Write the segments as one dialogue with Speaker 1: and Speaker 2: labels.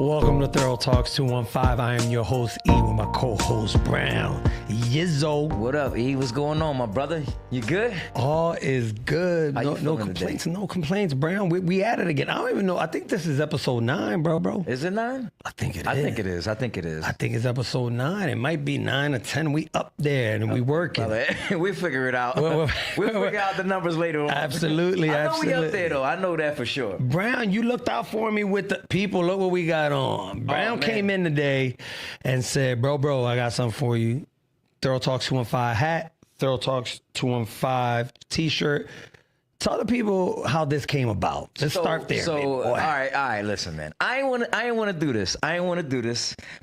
Speaker 1: Welcome to Thorough Talks 215. I am your host, E, with my co-host, Brown. Yizzo.
Speaker 2: What up, E? What's going on, my brother? You good?
Speaker 1: All is good.
Speaker 2: How you
Speaker 1: No
Speaker 2: feeling
Speaker 1: complaints.
Speaker 2: today?
Speaker 1: No complaints, Brown. We at it again. I don't even know. I think this is episode 9, bro.
Speaker 2: Is it 9?
Speaker 1: I think it is.
Speaker 2: I think it is. I think it is.
Speaker 1: I think it's episode 9. It might be 9 or 10. We up there and we working.
Speaker 2: We figure it out.
Speaker 1: Well,
Speaker 2: We'll figure out the numbers later on.
Speaker 1: Absolutely,
Speaker 2: I know we
Speaker 1: absolutely.
Speaker 2: up there, though. I know that for sure.
Speaker 1: Brown, you looked out for me with the people. Look what we got on. Brown
Speaker 2: man.
Speaker 1: came in today and said, bro, I got something for you. Thorough Talks 215 hat, Thorough Talks 215 t-shirt. Tell the people how this came about. Let's start there. baby boy.
Speaker 2: All right. Listen, man. I ain't want to do this.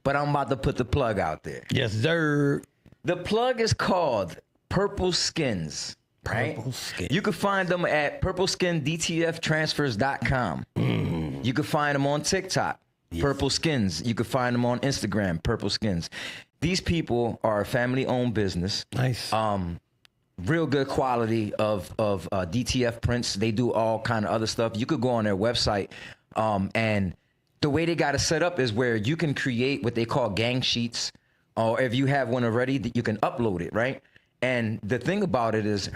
Speaker 2: But I'm about to put the plug out there.
Speaker 1: Yes, sir.
Speaker 2: The plug is called Purple Skins. Right?
Speaker 1: Purple Skin.
Speaker 2: You can find them at purpleskindtftransfers.com. You can find them on TikTok, Purple Skins. You can find them on Instagram, Purple Skins. These people are a family-owned business.
Speaker 1: Nice.
Speaker 2: Real good quality of DTF prints. They do all kind of other stuff. You could go on their website, and the way they got it set up is where you can create what they call gang sheets, or if you have one already, you can upload it, right? And the thing about it is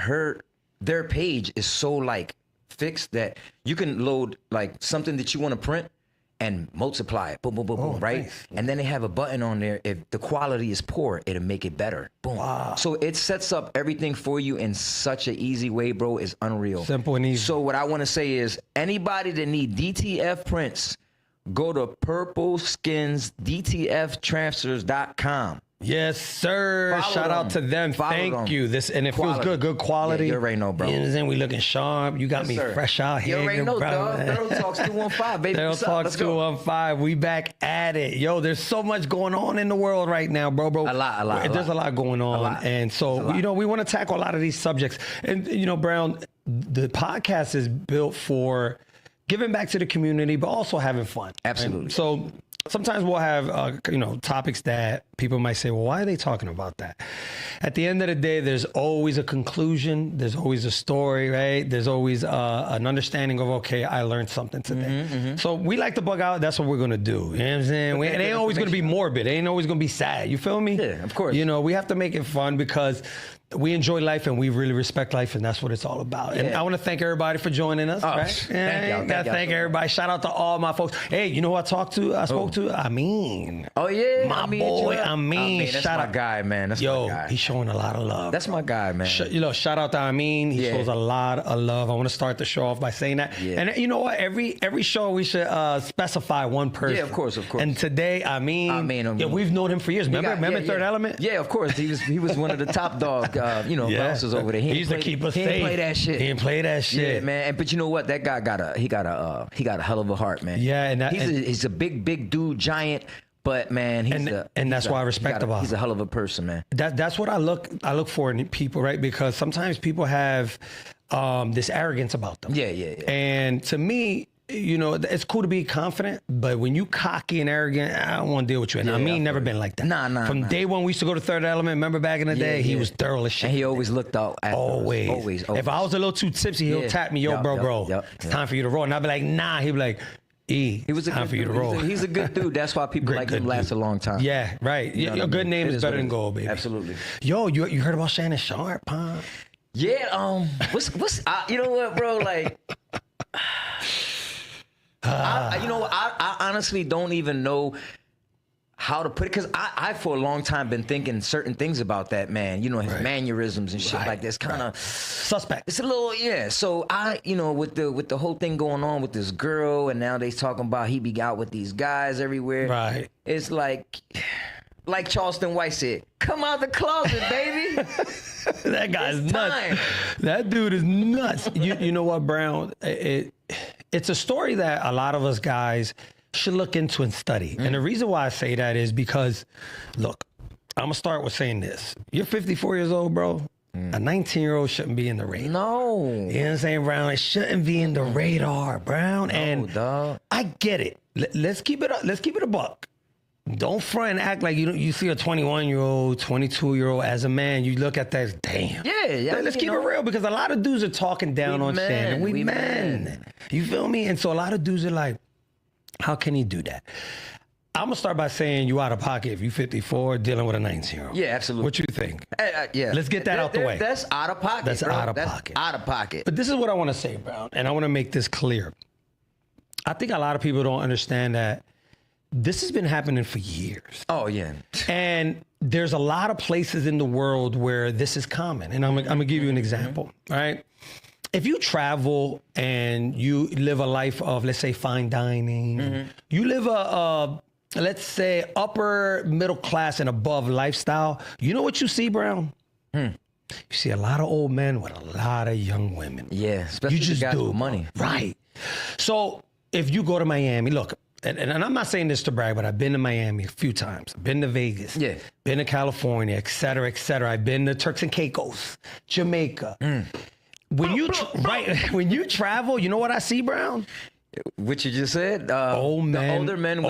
Speaker 2: their page is so like fixed that you can load like something that you want to print and multiply it, boom, right?
Speaker 1: Nice.
Speaker 2: And then they have a button on there. If the quality is poor, it'll make it better. Boom.
Speaker 1: Wow.
Speaker 2: So it sets up everything for you in such an easy way, bro. It's unreal.
Speaker 1: Simple and easy.
Speaker 2: So what I want to say is anybody that need DTF prints, go to purpleskindstftransfers.com.
Speaker 1: Yes, sir.
Speaker 2: Follow
Speaker 1: Shout out to
Speaker 2: them.
Speaker 1: them.
Speaker 2: Follow
Speaker 1: Thank
Speaker 2: them.
Speaker 1: you. This and it feels
Speaker 2: Quality.
Speaker 1: good quality.
Speaker 2: Yeah, you already know, bro.
Speaker 1: You know what I'm saying? We looking sharp. You got me
Speaker 2: Sir.
Speaker 1: fresh out here.
Speaker 2: You already know,
Speaker 1: bro.
Speaker 2: dog. Thorough Talks 215, baby.
Speaker 1: Thorough
Speaker 2: What's up?
Speaker 1: Talks
Speaker 2: Let's go.
Speaker 1: 215. We back at it. Yo, there's so much going on in the world right now, bro.
Speaker 2: A lot.
Speaker 1: There's a lot going on.
Speaker 2: lot.
Speaker 1: And so, you know, we want to tackle a lot of these subjects. And, you know, Brown, the podcast is built for giving back to the community, but also having fun.
Speaker 2: Absolutely.
Speaker 1: And so sometimes we'll have, you know, topics that people might say, well, why are they talking about that? At the end of the day, there's always a conclusion. There's always a story, right? There's always an understanding of, okay, I learned something today. So we like to bug out. That's what we're going to do. You know what I'm saying? It ain't always going to be morbid. It ain't always going to be sad. You feel me?
Speaker 2: Yeah, of course.
Speaker 1: You know, we have to make it fun because we enjoy life and we really respect life, and that's what it's all about. And I want to thank everybody for joining us. Right?
Speaker 2: thank y'all.
Speaker 1: Gotta thank everybody. Shout out to all my folks. Hey, you know who I spoke to? Amin.
Speaker 2: Oh, yeah.
Speaker 1: My
Speaker 2: Amin,
Speaker 1: boy,
Speaker 2: chill out.
Speaker 1: Amin.
Speaker 2: That's
Speaker 1: Shout
Speaker 2: my
Speaker 1: out.
Speaker 2: guy, man. That's my
Speaker 1: Yo,
Speaker 2: guy.
Speaker 1: he's showing a lot of love.
Speaker 2: That's my guy, man.
Speaker 1: You know, shout out to Amin. He shows a lot of love. I want to start the show off by saying that.
Speaker 2: Yeah.
Speaker 1: And you know what? Every show we should specify one person.
Speaker 2: Yeah, of course.
Speaker 1: And today, Amin. Yeah, we've known him for years. Remember Third Element?
Speaker 2: Yeah, of course. He was one of the top dog, bouncers over there.
Speaker 1: He used to keep us safe.
Speaker 2: He didn't play that shit.
Speaker 1: He didn't play that shit.
Speaker 2: Yeah, man. But you know what? That guy got a hell of a heart, man.
Speaker 1: Yeah, and
Speaker 2: he's a big dude, giant. But man,
Speaker 1: that's why I respect about him.
Speaker 2: He's a hell of a person, man.
Speaker 1: That's what I look for in people, right? Because sometimes people have this arrogance about them.
Speaker 2: Yeah.
Speaker 1: And to me, you know, it's cool to be confident, but when you cocky and arrogant, I don't want to deal with you. And I mean, never been like that.
Speaker 2: Nah.
Speaker 1: From day one, we used to go to Third Element. Remember back in the day, he was thorough as shit.
Speaker 2: And he always looked out. Always.
Speaker 1: If I was a little too tipsy, he'll tap me, bro. It's time for you to roll. And I'd be like, nah. He'd be like, he was time for you to roll.
Speaker 2: He's a good dude. That's why people like him last a long time.
Speaker 1: Yeah, right. Your good name is better than gold, baby.
Speaker 2: Absolutely.
Speaker 1: Yo, you heard about Shannon Sharp, huh?
Speaker 2: Yeah. What's you know what, bro? Like, I honestly don't even know how to put it, because I for a long time been thinking certain things about that man. You know, his mannerisms and shit like this, kind of
Speaker 1: suspect.
Speaker 2: It's a little So with the whole thing going on with this girl, and now they talking about he be out with these guys everywhere.
Speaker 1: Right.
Speaker 2: It's like Charleston White said, come out the closet, baby.
Speaker 1: That guy's nuts. That dude is nuts. You know what, Brown? It's a story that a lot of us guys should look into and study. And the reason why I say that is because, look, I'm going to start with saying this. You're 54 years old, bro. A 19-year-old shouldn't be in the radar.
Speaker 2: No.
Speaker 1: You know what I'm saying, Brown? It shouldn't be in the radar, Brown. And
Speaker 2: dog.
Speaker 1: I get it. Let's keep it up. Let's keep it a buck. Don't front and act like you see a 21-year-old, 22-year-old as a man. You look at that as, damn.
Speaker 2: Yeah.
Speaker 1: Let's keep it real, because a lot of dudes are talking down on Shannon. We men. You feel me? And so a lot of dudes are like, how can he do that? I'm gonna start by saying you out of pocket if you 54 dealing with a 19-year-old.
Speaker 2: Yeah, absolutely.
Speaker 1: What you think?
Speaker 2: Yeah.
Speaker 1: Let's get that out the way.
Speaker 2: That's out of pocket.
Speaker 1: That's
Speaker 2: bro.
Speaker 1: out of
Speaker 2: That's
Speaker 1: pocket.
Speaker 2: Out of pocket.
Speaker 1: But this is what I want to say, Brown, and I want to make this clear. I think a lot of people don't understand that this has been happening for years.
Speaker 2: Oh yeah.
Speaker 1: And there's a lot of places in the world where this is common. And I'm gonna give you an example, right? If you travel and you live a life of, let's say, fine dining, you live a let's say, upper middle class and above lifestyle, you know what you see, Brown? You see a lot of old men with a lot of young women.
Speaker 2: Yeah, especially
Speaker 1: You just
Speaker 2: the guys
Speaker 1: do,
Speaker 2: with money.
Speaker 1: Right. So if you go to Miami, look, and I'm not saying this to brag, but I've been to Miami a few times. I've been to Vegas.
Speaker 2: Yeah.
Speaker 1: Been to California, et cetera, et cetera. I've been to Turks and Caicos, Jamaica. When you when you travel, you know what I see, Brown?
Speaker 2: What you just said?
Speaker 1: Older men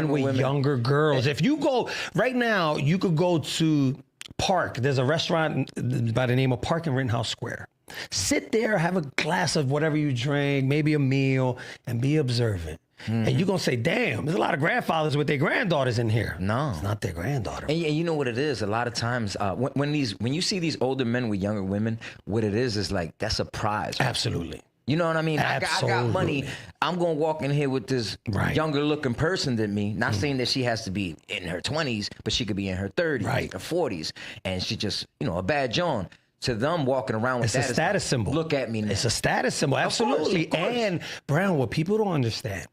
Speaker 1: with younger girls. If you go right now, you could go to Park. There's a restaurant by the name of Park in Rittenhouse Square. Sit there, have a glass of whatever you drink, maybe a meal, and be observant. And you're going to say, damn, there's a lot of grandfathers with their granddaughters in here.
Speaker 2: No.
Speaker 1: It's not their granddaughter.
Speaker 2: And you know what it is? A lot of times when you see these older men with younger women, what it is like, that's a prize.
Speaker 1: Absolutely.
Speaker 2: You know what I mean? I got money. I'm going to walk in here with this younger looking person than me. Not saying that she has to be in her 20s, but she could be in her 30s, or 40s. And she just, a bad John. To them walking around with
Speaker 1: it's a status symbol.
Speaker 2: Look at me now.
Speaker 1: It's a status symbol, absolutely.
Speaker 2: Of course.
Speaker 1: And Brown, what people don't understand,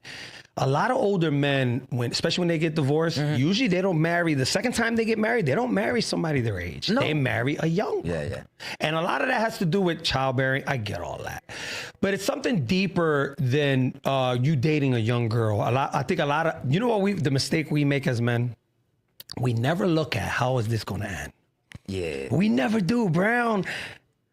Speaker 1: a lot of older men, especially when they get divorced, usually they don't marry. The second time they get married, they don't marry somebody their age.
Speaker 2: No.
Speaker 1: They marry a young one.
Speaker 2: Yeah.
Speaker 1: And a lot of that has to do with childbearing. I get all that. But it's something deeper than you dating a young girl. I think a lot of, the mistake we make as men, we never look at how is this going to end.
Speaker 2: Yeah.
Speaker 1: We never do, Brown.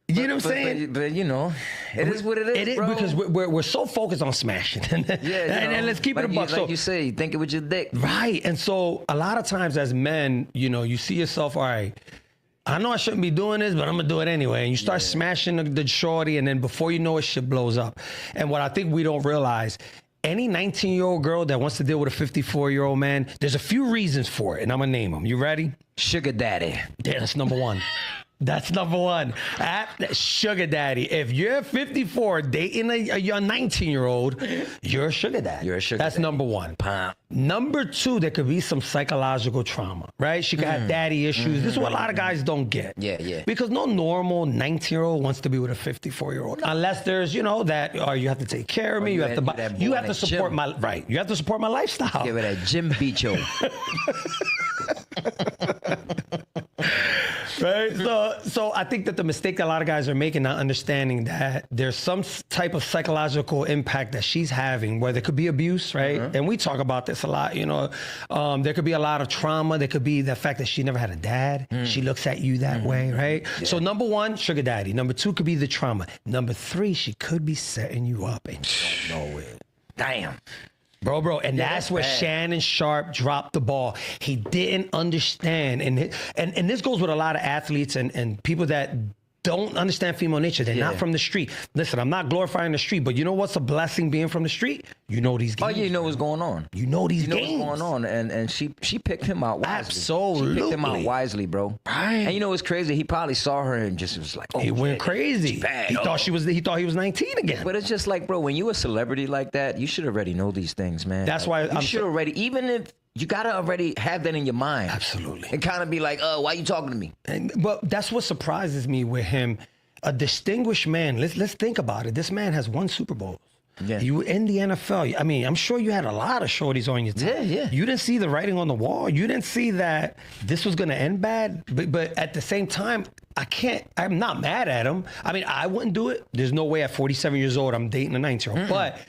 Speaker 1: You know what I'm saying?
Speaker 2: But it is what it is.
Speaker 1: It is,
Speaker 2: bro.
Speaker 1: because we're so focused on smashing. And let's keep it a buck.
Speaker 2: Like you say, think it with your dick.
Speaker 1: Right. And so a lot of times as men, you see yourself, all right, I know I shouldn't be doing this, but I'm going to do it anyway. And you start smashing the shorty, and then before you know it, shit blows up. And what I think we don't realize, any 19-year-old girl that wants to deal with a 54-year-old man, there's a few reasons for it, and I'm going to name them. You ready?
Speaker 2: Sugar daddy.
Speaker 1: Yeah, that's number one. That's number one. Sugar daddy. If you're 54 dating a 19-year-old, you're a sugar daddy.
Speaker 2: You're a sugar
Speaker 1: That's
Speaker 2: daddy.
Speaker 1: number one. Number two, there could be some psychological trauma, right? She could have daddy issues. This is what a lot of guys don't get.
Speaker 2: Yeah.
Speaker 1: Because no normal 19-year-old wants to be with a 54-year-old. Unless there's, that, or you have to take care of me. You have to support you have to support my lifestyle.
Speaker 2: Give it a Jim Beacho.
Speaker 1: Right. So I think that the mistake that a lot of guys are making, not understanding that there's some type of psychological impact that she's having, where there could be abuse, right? And we talk about this a lot, there could be a lot of trauma. There could be the fact that she never had a dad. She looks at you that way, right? Yeah. So number one, sugar daddy. Number two could be the trauma. Number three, she could be setting you up and you don't know it.
Speaker 2: Damn.
Speaker 1: Bro, and that's where Shannon Sharpe dropped the ball. He didn't understand, and this goes with a lot of athletes and people that don't understand female nature. They're not from the street. Listen, I'm not glorifying the street, but you know what's a blessing being from the street? You know these games.
Speaker 2: Oh, you know what's going on.
Speaker 1: You know these games.
Speaker 2: You know what's going on, and she picked him out wisely.
Speaker 1: Absolutely.
Speaker 2: She picked him out wisely, bro.
Speaker 1: Right.
Speaker 2: And you know what's crazy? He probably saw her and just was like, oh,
Speaker 1: he went crazy.
Speaker 2: She's bad.
Speaker 1: He thought he was 19 again.
Speaker 2: But it's just like, bro, when you a celebrity like that, you should already know these things, man.
Speaker 1: That's
Speaker 2: like,
Speaker 1: why
Speaker 2: you should already, even if you gotta already have that in your mind.
Speaker 1: Absolutely.
Speaker 2: And kind of be like, why you talking to me?
Speaker 1: But that's what surprises me with him. A distinguished man. Let's think about it. This man has won Super Bowls.
Speaker 2: Yeah.
Speaker 1: You in the NFL. I mean, I'm sure you had a lot of shorties on your team.
Speaker 2: Yeah.
Speaker 1: You didn't see the writing on the wall. You didn't see that this was going to end bad. But at the same time, I'm not mad at him. I mean, I wouldn't do it. There's no way at 47 years old I'm dating a 19-year-old. But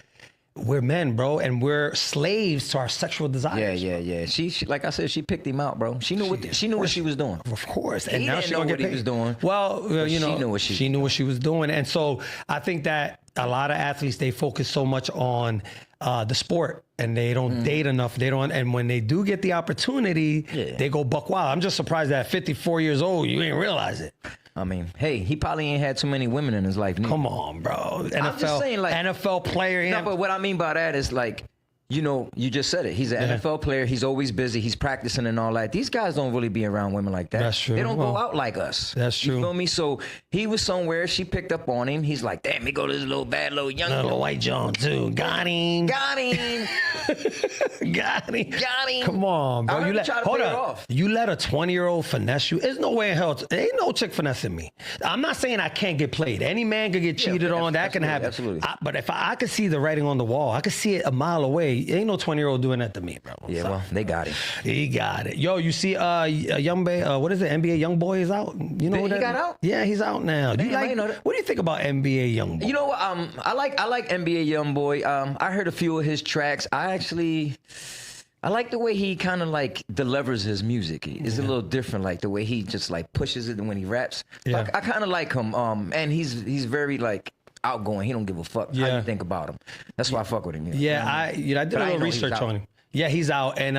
Speaker 1: we're men, bro, and we're slaves to our sexual desires.
Speaker 2: Yeah. She like I said, she picked him out, bro. She knew what she was doing.
Speaker 1: Of course, and
Speaker 2: He
Speaker 1: now
Speaker 2: didn't
Speaker 1: she
Speaker 2: know
Speaker 1: gonna
Speaker 2: what
Speaker 1: get paid.
Speaker 2: he was doing.
Speaker 1: Well,
Speaker 2: she knew what she
Speaker 1: was doing, and so I think that a lot of athletes, they focus so much on the sport, and they don't date enough. They don't, and when they do get the opportunity, they go buck wild. I'm just surprised that at 54 years old, you ain't realize it.
Speaker 2: I mean, hey, he probably ain't had too many women in his life.
Speaker 1: Come on, bro.
Speaker 2: I'm just saying, like,
Speaker 1: NFL player.
Speaker 2: No, but what I mean by that is like, you know, you just said it. He's an NFL player. He's always busy. He's practicing and all that. These guys don't really be around women like that.
Speaker 1: That's true.
Speaker 2: They don't go out like us.
Speaker 1: That's true.
Speaker 2: You feel me? So he was somewhere. She picked up on him. He's like, damn, he go to this little bad little young
Speaker 1: Little white John too. Got him.
Speaker 2: Got him.
Speaker 1: Got him.
Speaker 2: Got him.
Speaker 1: Come on, bro.
Speaker 2: I heard him try to
Speaker 1: hold
Speaker 2: play it
Speaker 1: up.
Speaker 2: off.
Speaker 1: You let a 20-year-old finesse you. There's no way in hell. There ain't no chick finessing me. I'm not saying I can't get played. Any man could get cheated on. That can happen.
Speaker 2: Absolutely.
Speaker 1: But if I could see the writing on the wall, I could see it a mile away. Ain't no 20-year-old doing that to me, bro.
Speaker 2: Yeah, well, they got him.
Speaker 1: He got it. Yo, you see, Young Boy, what is it? NBA Young Boy is out. You know
Speaker 2: He
Speaker 1: what?
Speaker 2: got out?
Speaker 1: Yeah, he's out now.
Speaker 2: Damn, I ain't know that.
Speaker 1: What do you think about NBA Young Boy?
Speaker 2: You know what? I like NBA YoungBoy. I heard a few of his tracks. I like the way he kind of like delivers his music. It's a little different, like the way he just like pushes it when he raps.
Speaker 1: Yeah.
Speaker 2: I kind of like him. And he's very like outgoing. He don't give a fuck how
Speaker 1: Yeah.
Speaker 2: you think about him. That's why I fuck with him. You know?
Speaker 1: Yeah, I did
Speaker 2: But
Speaker 1: a
Speaker 2: I
Speaker 1: little
Speaker 2: didn't know he was
Speaker 1: research
Speaker 2: out.
Speaker 1: on him. Yeah, he's out, and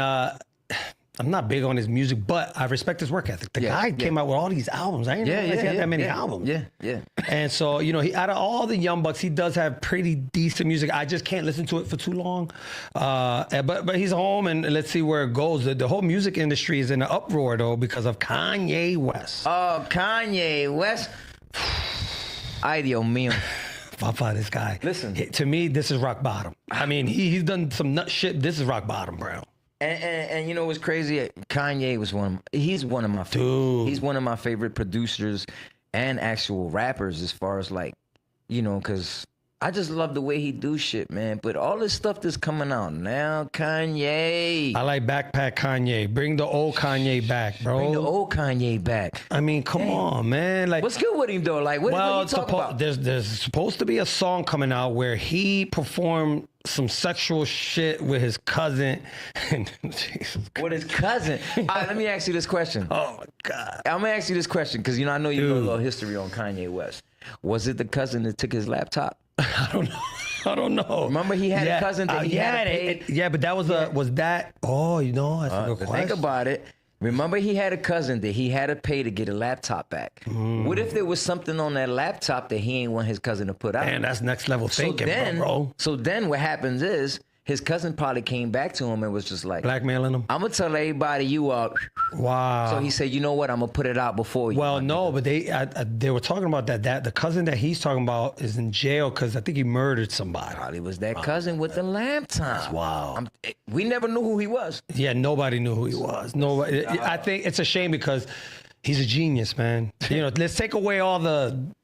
Speaker 1: I'm not big on his music, but I respect his work ethic. The guy came out with all these albums. I didn't realize he had that many albums.
Speaker 2: Yeah.
Speaker 1: And so, you know, out of all the Young Bucks, he does have pretty decent music. I just can't listen to it for too long. But he's home, and let's see where it goes. The whole music industry is in an uproar, though, because of Kanye West.
Speaker 2: Oh, Kanye West. Ay, Dios mío.
Speaker 1: Papa, this guy.
Speaker 2: Listen.
Speaker 1: To me, this is rock bottom. I mean, he's done some nut shit. This is rock bottom, bro.
Speaker 2: And you know what's crazy? Kanye was he's one of my favorite.
Speaker 1: Dude.
Speaker 2: He's one of my favorite producers and actual rappers as far as like, you know, because I just love the way he do shit, man. But all this stuff that's coming out now, Kanye.
Speaker 1: I like Backpack Kanye. Bring the old Kanye back, bro.
Speaker 2: Bring the old Kanye back.
Speaker 1: I mean, come on, man. Like,
Speaker 2: What's good with him though? Like, what are you talking about?
Speaker 1: there's supposed to be a song coming out where he performed some sexual shit with his cousin. Jesus.
Speaker 2: With his cousin. All right, let me ask you this question.
Speaker 1: Oh my God.
Speaker 2: I'm gonna ask you this question because I know you know a
Speaker 1: Dude.
Speaker 2: little history on Kanye West. Was it the cousin that took his laptop?
Speaker 1: I don't know. I don't know.
Speaker 2: Remember he had a cousin that he had to pay?
Speaker 1: Yeah, but that was was that? Oh, you know, that's a good question.
Speaker 2: Think about it. Remember he had a cousin that he had to pay to get a laptop back. What if there was something on that laptop that he ain't want his cousin to put out?
Speaker 1: Man, that's next level thinking, bro.
Speaker 2: So then what happens is his cousin probably came back to him and was just like,
Speaker 1: Blackmailing him.
Speaker 2: I'm gonna tell everybody you are.
Speaker 1: Wow.
Speaker 2: So he said, you know what? I'm gonna put it out before you.
Speaker 1: Well, no, but they were talking about that the cousin that he's talking about is in jail because I think he murdered somebody.
Speaker 2: Probably was that cousin with the laptop.
Speaker 1: Wow.
Speaker 2: We never knew who he was.
Speaker 1: Yeah, nobody knew who he was. Nobody. I think it's a shame because he's a genius, man. You know, let's take away all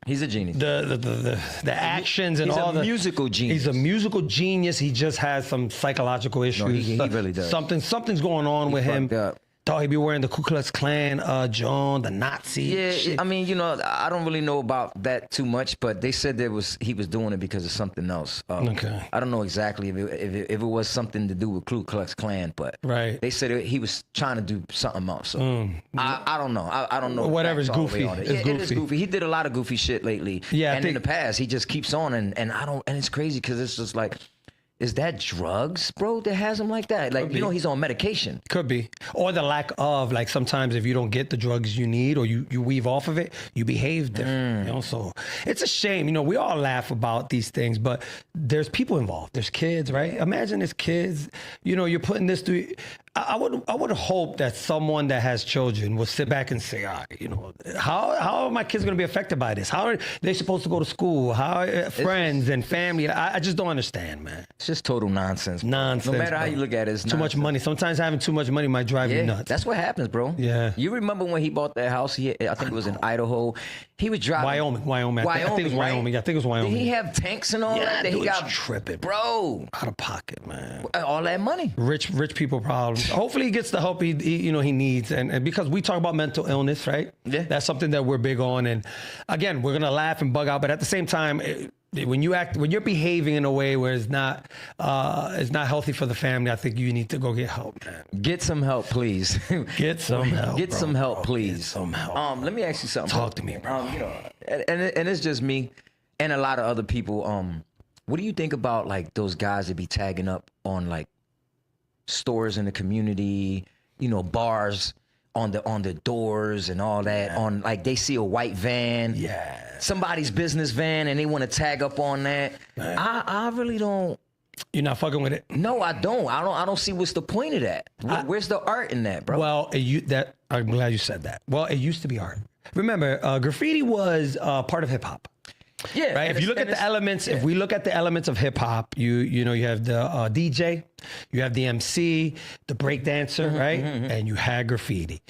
Speaker 2: He's a genius.
Speaker 1: the actions and
Speaker 2: He's
Speaker 1: all
Speaker 2: a
Speaker 1: the
Speaker 2: musical genius.
Speaker 1: He's a musical genius. He just has some psychological issues.
Speaker 2: he really does.
Speaker 1: Something's going on with him.
Speaker 2: fucked up.
Speaker 1: Thought he'd be wearing the Ku Klux Klan, John, the Nazi.
Speaker 2: Yeah,
Speaker 1: shit.
Speaker 2: I mean, you know, I don't really know about that too much, but they said he was doing it because of something else.
Speaker 1: Okay.
Speaker 2: I don't know exactly if it was something to do with Ku Klux Klan, but
Speaker 1: Right.
Speaker 2: they said he was trying to do something else. So I don't know. I don't know.
Speaker 1: Whatever's
Speaker 2: facts all the way
Speaker 1: goofy.
Speaker 2: on it.
Speaker 1: It's
Speaker 2: Yeah, it is
Speaker 1: goofy.
Speaker 2: goofy. He did a lot of goofy shit lately.
Speaker 1: Yeah, I
Speaker 2: and in
Speaker 1: think-
Speaker 2: the past he just keeps on, and it's crazy because it's just like, is that drugs, bro, that has him like that? Like, you know, he's on medication.
Speaker 1: Could be. Or the lack of, like sometimes if you don't get the drugs you need or you weave off of it, you behave different. You know? So it's a shame. You know, we all laugh about these things, but there's people involved. There's kids, right? Imagine there's kids, you know, you're putting this through. I would hope that someone that has children will sit back and say, all right, you know, how are my kids going to be affected by this? How are they supposed to go to school? How are friends and family? I just don't understand, man.
Speaker 2: It's just total nonsense. Bro.
Speaker 1: Nonsense.
Speaker 2: No matter how
Speaker 1: bro.
Speaker 2: you look at it, it's
Speaker 1: too much
Speaker 2: nonsense.
Speaker 1: money. Sometimes having too much money might drive you nuts.
Speaker 2: That's what happens, bro.
Speaker 1: Yeah.
Speaker 2: You remember when he bought that house? I think it was in Idaho. He was driving
Speaker 1: Wyoming. I think it was Wyoming.
Speaker 2: right?
Speaker 1: I think it was Wyoming.
Speaker 2: Did he have tanks and all
Speaker 1: Yeah,
Speaker 2: that?
Speaker 1: dude,
Speaker 2: He got
Speaker 1: tripping.
Speaker 2: bro.
Speaker 1: Out of pocket, man.
Speaker 2: All that money.
Speaker 1: Rich people problems. Hopefully he gets the help he needs, and because we talk about mental illness, right?
Speaker 2: Yeah.
Speaker 1: That's something that we're big on, and again, we're gonna laugh and bug out, but at the same time, when you're behaving in a way where it's not healthy for the family, I think you need to go get help, man.
Speaker 2: Get some help, please.
Speaker 1: Get some help.
Speaker 2: Get
Speaker 1: bro,
Speaker 2: some help,
Speaker 1: bro.
Speaker 2: please.
Speaker 1: Get some help.
Speaker 2: Let me ask you something.
Speaker 1: Talk to me, bro.
Speaker 2: You know, and it's just me and a lot of other people. What do you think about like those guys that be tagging up on like stores in the community, you know, bars on the doors and all that, on like they see a white van,
Speaker 1: Yeah.
Speaker 2: somebody's business van, and they want to tag up on that. I really don't
Speaker 1: You're not fucking with it.
Speaker 2: No, I don't. I don't see what's the point of that. Where's the art in that, bro?
Speaker 1: Well, I'm glad you said that. Well, it used to be art. Remember, graffiti was part of hip hop.
Speaker 2: Yeah.
Speaker 1: Right. If you look at the elements, if we look at the elements of hip hop, you have the DJ, you have the MC, the break dancer, right? And you had graffiti.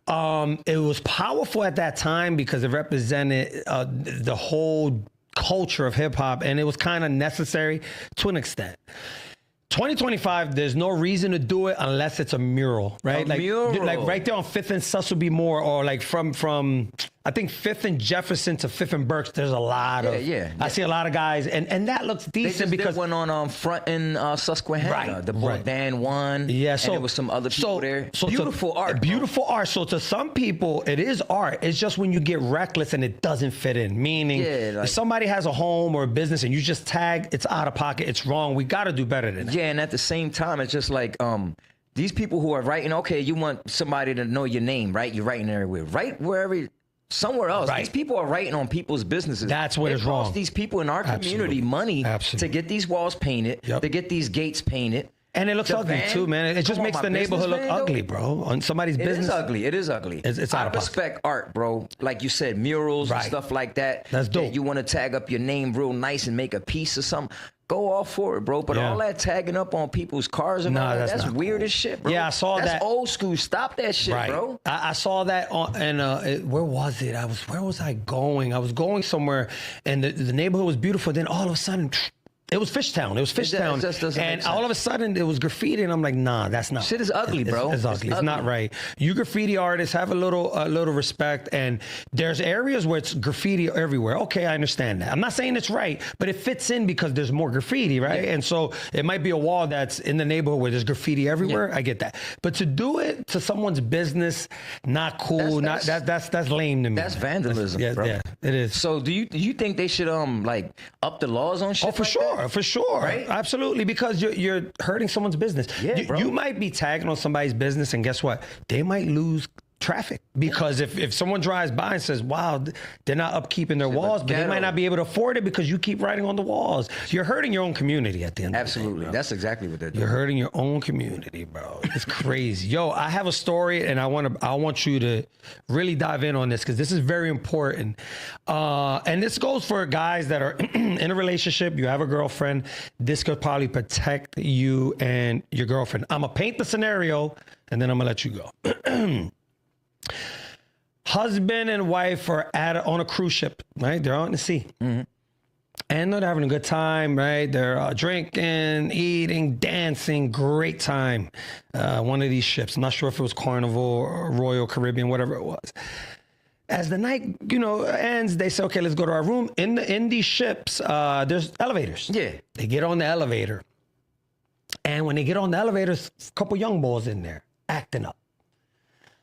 Speaker 1: It was powerful at that time because it represented the whole culture of hip hop, and it was kind of necessary to an extent. 2025, there's no reason to do it unless it's a mural, right?
Speaker 2: Like
Speaker 1: right there on 5th and Susselby Moore, or like from I think 5th and Jefferson to 5th and Berks, there's a lot of, I see a lot of guys, and that looks decent because
Speaker 2: did one on Front and Susquehanna,
Speaker 1: right,
Speaker 2: the Bourdain one.
Speaker 1: Yeah,
Speaker 2: so and there was some other people there. So beautiful art.
Speaker 1: Beautiful art. So to some people, it is art. It's just when you get reckless and it doesn't fit in. Meaning, if somebody has a home or a business and you just tag, it's out of pocket, it's wrong. We got to do better than that.
Speaker 2: Yeah, and at the same time, it's just like these people who are writing. Okay, you want somebody to know your name, right? You're writing everywhere, right? Wherever. Somewhere else. Right. These people are writing on people's businesses.
Speaker 1: That's what is wrong.
Speaker 2: These people in our community money to get these walls painted, to get these gates painted. And
Speaker 1: it looks ugly too, man. It just makes the neighborhood look ugly, bro. On somebody's business.
Speaker 2: It is ugly. It is ugly.
Speaker 1: It's out of pocket.
Speaker 2: I respect art, bro. Like you said, murals and stuff like that.
Speaker 1: That's dope.
Speaker 2: You want to tag up your name real nice and make a piece or something. Go all for it, bro. But all that tagging up on people's cars and all that's weird as shit, bro.
Speaker 1: Yeah, I saw that.
Speaker 2: That's old school. Stop that shit, bro.
Speaker 1: I saw that on, and where was it? Where was I going? I was going somewhere, and the neighborhood was beautiful. Then all of a sudden, it was Fishtown. It was Fishtown. And all of a sudden, it was graffiti. And I'm like, nah, that's not.
Speaker 2: Shit is ugly, bro.
Speaker 1: It's ugly. It's not right. You graffiti artists, have a little respect. And there's areas where it's graffiti everywhere. Okay, I understand that. I'm not saying it's right, but it fits in because there's more graffiti, right? Yeah. And so it might be a wall that's in the neighborhood where there's graffiti everywhere. Yeah. I get that. But to do it to someone's business, not cool. That's lame to me.
Speaker 2: That's vandalism, bro.
Speaker 1: Yeah, it is.
Speaker 2: So do you think they should like up the laws on shit?
Speaker 1: Oh, for sure. For sure. Right? Absolutely. Because you're hurting someone's business.
Speaker 2: Yeah,
Speaker 1: you might be tagging on somebody's business, and guess what? They might lose traffic because if someone drives by and says, wow, they're not upkeeping their walls, but they might not be able to afford it because you keep writing on the walls. You're hurting your own community at the end of the day, bro.
Speaker 2: That's exactly what they're doing.
Speaker 1: You're hurting your own community, bro. It's crazy. Yo, I have a story, and I want you to really dive in on this because this is very important. And this goes for guys that are in a relationship. You have a girlfriend. This could probably protect you and your girlfriend. I'm going to paint the scenario, and then I'm going to let you go. Husband and wife are on a cruise ship, right? They're out in the sea. Mm-hmm. And they're having a good time, right? They're drinking, eating, dancing, great time. One of these ships. I'm not sure if it was Carnival or Royal Caribbean, whatever it was. As the night, ends, they say, okay, let's go to our room. In these ships, there's elevators.
Speaker 2: Yeah.
Speaker 1: They get on the elevator. And when they get on the elevator, a couple young boys in there acting up.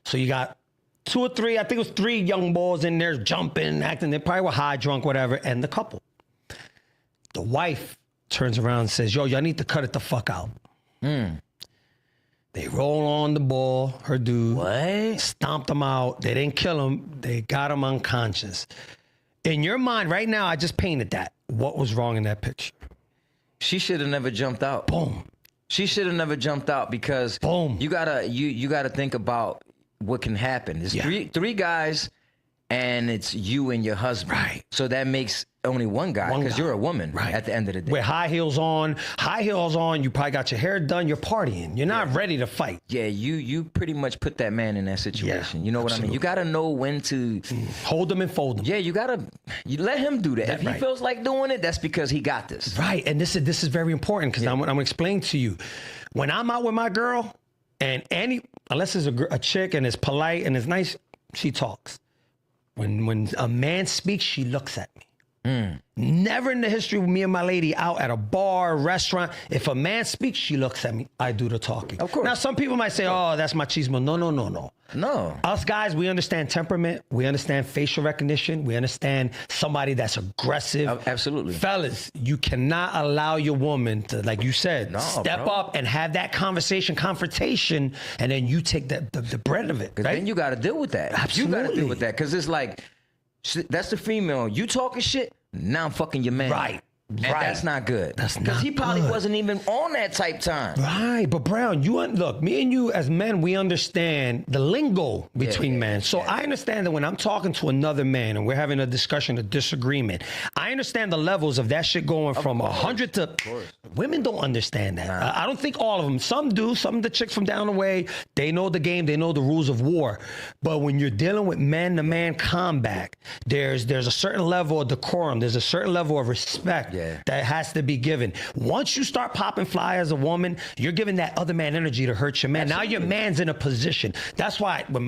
Speaker 1: So you got 2 or 3, I think it was 3 young boys in there jumping, acting. They probably were high, drunk, whatever, and the couple. The wife turns around and says, yo, y'all need to cut it the fuck out. They roll on the ball, her dude.
Speaker 2: What?
Speaker 1: Stomped him out. They didn't kill him. They got him unconscious. In your mind right now, I just painted that. What was wrong in that picture?
Speaker 2: She should have never jumped out.
Speaker 1: Boom.
Speaker 2: She should have never jumped out because
Speaker 1: boom.
Speaker 2: You gotta think about what can happen. It's three guys, and it's you and your husband.
Speaker 1: Right.
Speaker 2: So that makes only one guy because you're a woman at the end of the day.
Speaker 1: With high heels on, you probably got your hair done, you're partying. You're not ready to fight.
Speaker 2: Yeah, you pretty much put that man in that situation. Yeah, you know what I mean? You got to know when to...
Speaker 1: hold him and fold him.
Speaker 2: Yeah, you let him do that. If he feels like doing it, that's because he got this.
Speaker 1: Right, and this is very important because I'm going to explain to you. When I'm out with my girl, and unless it's a chick and is polite and is nice, she talks. When a man speaks, she looks at me. Never in the history of me and my lady out at a bar, restaurant, if a man speaks, she looks at me. I do the talking.
Speaker 2: Of course.
Speaker 1: Now, some people might say, oh, that's machismo. No. Us guys, we understand temperament. We understand facial recognition. We understand somebody that's aggressive.
Speaker 2: Absolutely.
Speaker 1: Fellas, you cannot allow your woman to, like you said, step up and have that confrontation, and then you take the bread of it.
Speaker 2: Right? Then you got to deal with that.
Speaker 1: Absolutely.
Speaker 2: You got to deal with that because it's like, that's the female. You talking shit, now I'm fucking your man.
Speaker 1: Right.
Speaker 2: And that's not good.
Speaker 1: That's not
Speaker 2: because he probably
Speaker 1: good.
Speaker 2: wasn't even on that type time.
Speaker 1: Right, but Brown, look, me and you as men, we understand the lingo between men. So I understand that when I'm talking to another man and we're having a discussion, a disagreement, I understand the levels of that shit going from 100 to. Women don't understand that. I don't think all of them. Some do. Some of the chicks from down the way, they know the game. They know the rules of war. But when you're dealing with man-to-man combat, there's a certain level of decorum. There's a certain level of respect that has to be given. Once you start popping fly as a woman, you're giving that other man energy to hurt your man. Absolutely. Now your man's in a position. That's why when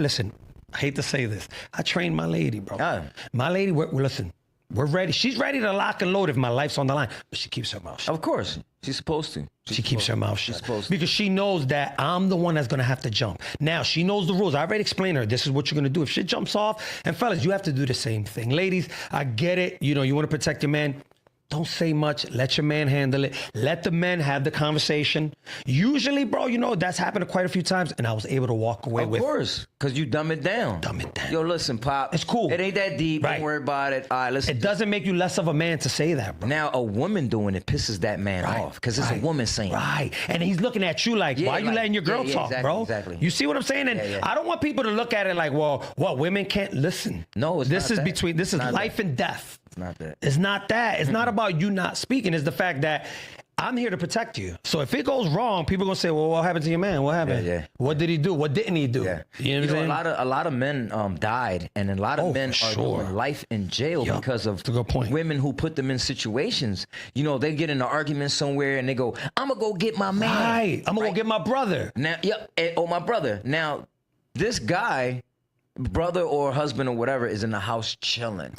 Speaker 1: listen, I hate to say this. I trained my lady, bro. My lady, listen, we're ready. She's ready to lock and load if my life's on the line. But she keeps her mouth shut.
Speaker 2: Of course. She's supposed to.
Speaker 1: She keeps her mouth shut.
Speaker 2: She's supposed to.
Speaker 1: Because she knows that I'm the one that's going to have to jump. Now, she knows the rules. I already explained to her, this is what you're going to do. If shit jumps off, and fellas, you have to do the same thing. Ladies, I get it. You want to protect your man. Don't say much. Let your man handle it. Let the men have the conversation. Usually, bro, that's happened quite a few times, and I was able to walk away with it.
Speaker 2: Of course, because you dumb it down.
Speaker 1: Dumb it down.
Speaker 2: Yo, listen, Pop.
Speaker 1: It's cool.
Speaker 2: It ain't that deep.
Speaker 1: Right.
Speaker 2: Don't worry about it. All right, listen.
Speaker 1: It doesn't make you less of a man to say that, bro.
Speaker 2: Now, a woman doing it pisses that man off because it's a woman saying it.
Speaker 1: Right. And he's looking at you like, why are you letting your girl talk,
Speaker 2: exactly,
Speaker 1: bro?
Speaker 2: Exactly.
Speaker 1: You see what I'm saying? And I don't want people to look at it like, well, what, women can't listen?
Speaker 2: No, it's
Speaker 1: this
Speaker 2: not
Speaker 1: is
Speaker 2: that.
Speaker 1: This is life and death.
Speaker 2: It's not that.
Speaker 1: It's not that. It's not about you not speaking. It's the fact that I'm here to protect you. So if it goes wrong, people are going to say, well, what happened to your man? What happened? What did he do? What didn't he do?
Speaker 2: Yeah.
Speaker 1: You know what I'm saying?
Speaker 2: A lot of men died, and a lot of men are doing life in jail because of women who put them in situations. They get in an argument somewhere, and they go, I'm going to go get my man.
Speaker 1: Right. I'm going to go get my brother.
Speaker 2: Now, my brother. Now, this guy, brother or husband or whatever, is in the house chilling,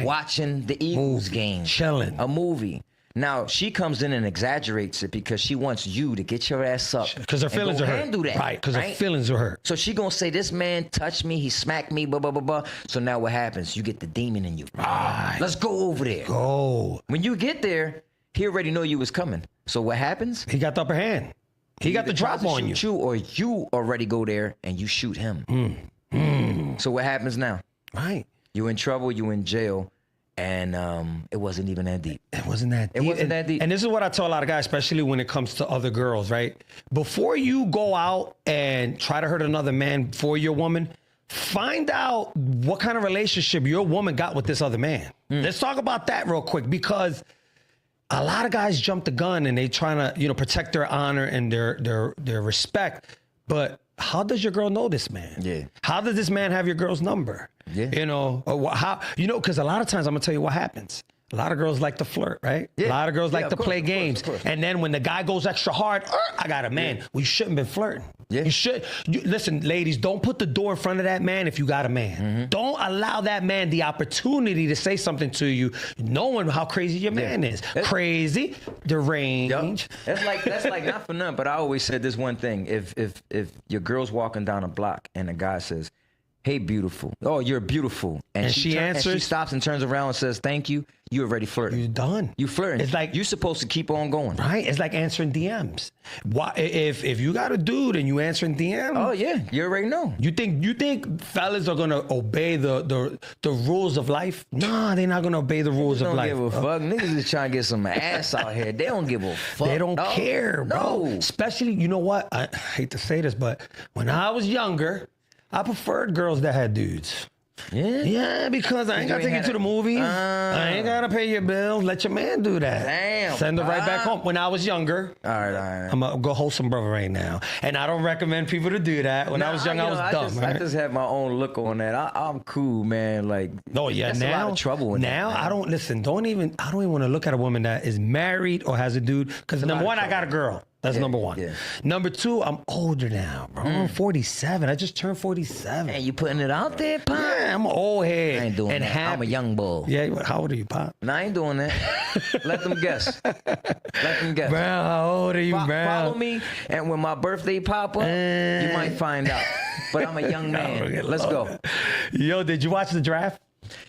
Speaker 2: watching the Eagles game,
Speaker 1: chilling,
Speaker 2: a movie. Now she comes in and exaggerates it because she wants you to get your ass up
Speaker 1: because her feelings are hurt.
Speaker 2: Handle that,
Speaker 1: right? Because her feelings are hurt.
Speaker 2: So she gonna say, "This man touched me. He smacked me. Blah blah blah blah." So now what happens? You get the demon in you.
Speaker 1: Right.
Speaker 2: Let's go over there.
Speaker 1: Go.
Speaker 2: When you get there, he already know you was coming. So what happens?
Speaker 1: He got the upper hand. He got the drop on you.
Speaker 2: Or you already go there and you shoot him. So what happens now?
Speaker 1: Right.
Speaker 2: You in trouble. You in jail. And it wasn't even that deep.
Speaker 1: It wasn't that deep.
Speaker 2: It wasn't that deep.
Speaker 1: And this is what I tell a lot of guys, especially when it comes to other girls, right? Before you go out and try to hurt another man for your woman, find out what kind of relationship your woman got with this other man. Let's talk about that real quick, because a lot of guys jump the gun and they trying to, protect their honor and their respect. But how does your girl know this man?
Speaker 2: Yeah.
Speaker 1: How does this man have your girl's number?
Speaker 2: Yeah.
Speaker 1: Because a lot of times I'm gonna tell you what happens. A lot of girls like to flirt, right?
Speaker 2: Yeah.
Speaker 1: A lot of girls like to play games.
Speaker 2: Of course.
Speaker 1: And then when the guy goes extra hard, I got a man. Well, you shouldn't have been flirting.
Speaker 2: Yeah.
Speaker 1: Listen, ladies, don't put the door in front of that man if you got a man. Don't allow that man the opportunity to say something to you, knowing how crazy your man is. Crazy, deranged.
Speaker 2: That's like not for nothing, but I always said this one thing. If your girl's walking down a block and a guy says, "Hey, beautiful," "Oh, you're beautiful," and she answers, and she stops and turns around and says, "Thank you," you already flirting.
Speaker 1: You're done.
Speaker 2: You flirting. It's like you're supposed to keep on going.
Speaker 1: Right. It's like answering DMs. Why, if you got a dude and you answering DM?
Speaker 2: Oh yeah, you already know.
Speaker 1: You think fellas are gonna obey the rules of life? Nah, they're not gonna obey the rules of life.
Speaker 2: They don't give a fuck. Niggas is trying to get some ass out here. They don't give a fuck.
Speaker 1: They don't care, bro. Especially, you know what? I hate to say this, but when I was younger, I preferred girls that had dudes. Yeah, because I ain't got to take you to the movies. I ain't got to pay your bills. Let your man do that.
Speaker 2: Damn.
Speaker 1: Send her right back home. When I was younger,
Speaker 2: all right.
Speaker 1: I'm a wholesome brother right now. And I don't recommend people to do that. When I was young, I was dumb.
Speaker 2: I just have my own look on that. I'm cool, man. Like, that's a lot of trouble in
Speaker 1: now
Speaker 2: that,
Speaker 1: I don't even want to look at a woman that is married or has a dude. Because number one, I got a girl. That's number one. Yeah. Number two, I'm older now, bro. I'm 47. I just turned 47.
Speaker 2: And you putting it out there, Pop?
Speaker 1: Yeah, I'm an old head.
Speaker 2: I ain't doing that. I'm a young bull.
Speaker 1: Yeah, how old are you, Pop?
Speaker 2: No, I ain't doing that. Let them guess. Let them guess.
Speaker 1: Bro, how old are you, bro?
Speaker 2: Follow me, and when my birthday pop up, you might find out. But I'm a young man. Let's go.
Speaker 1: Yo, did you watch the draft?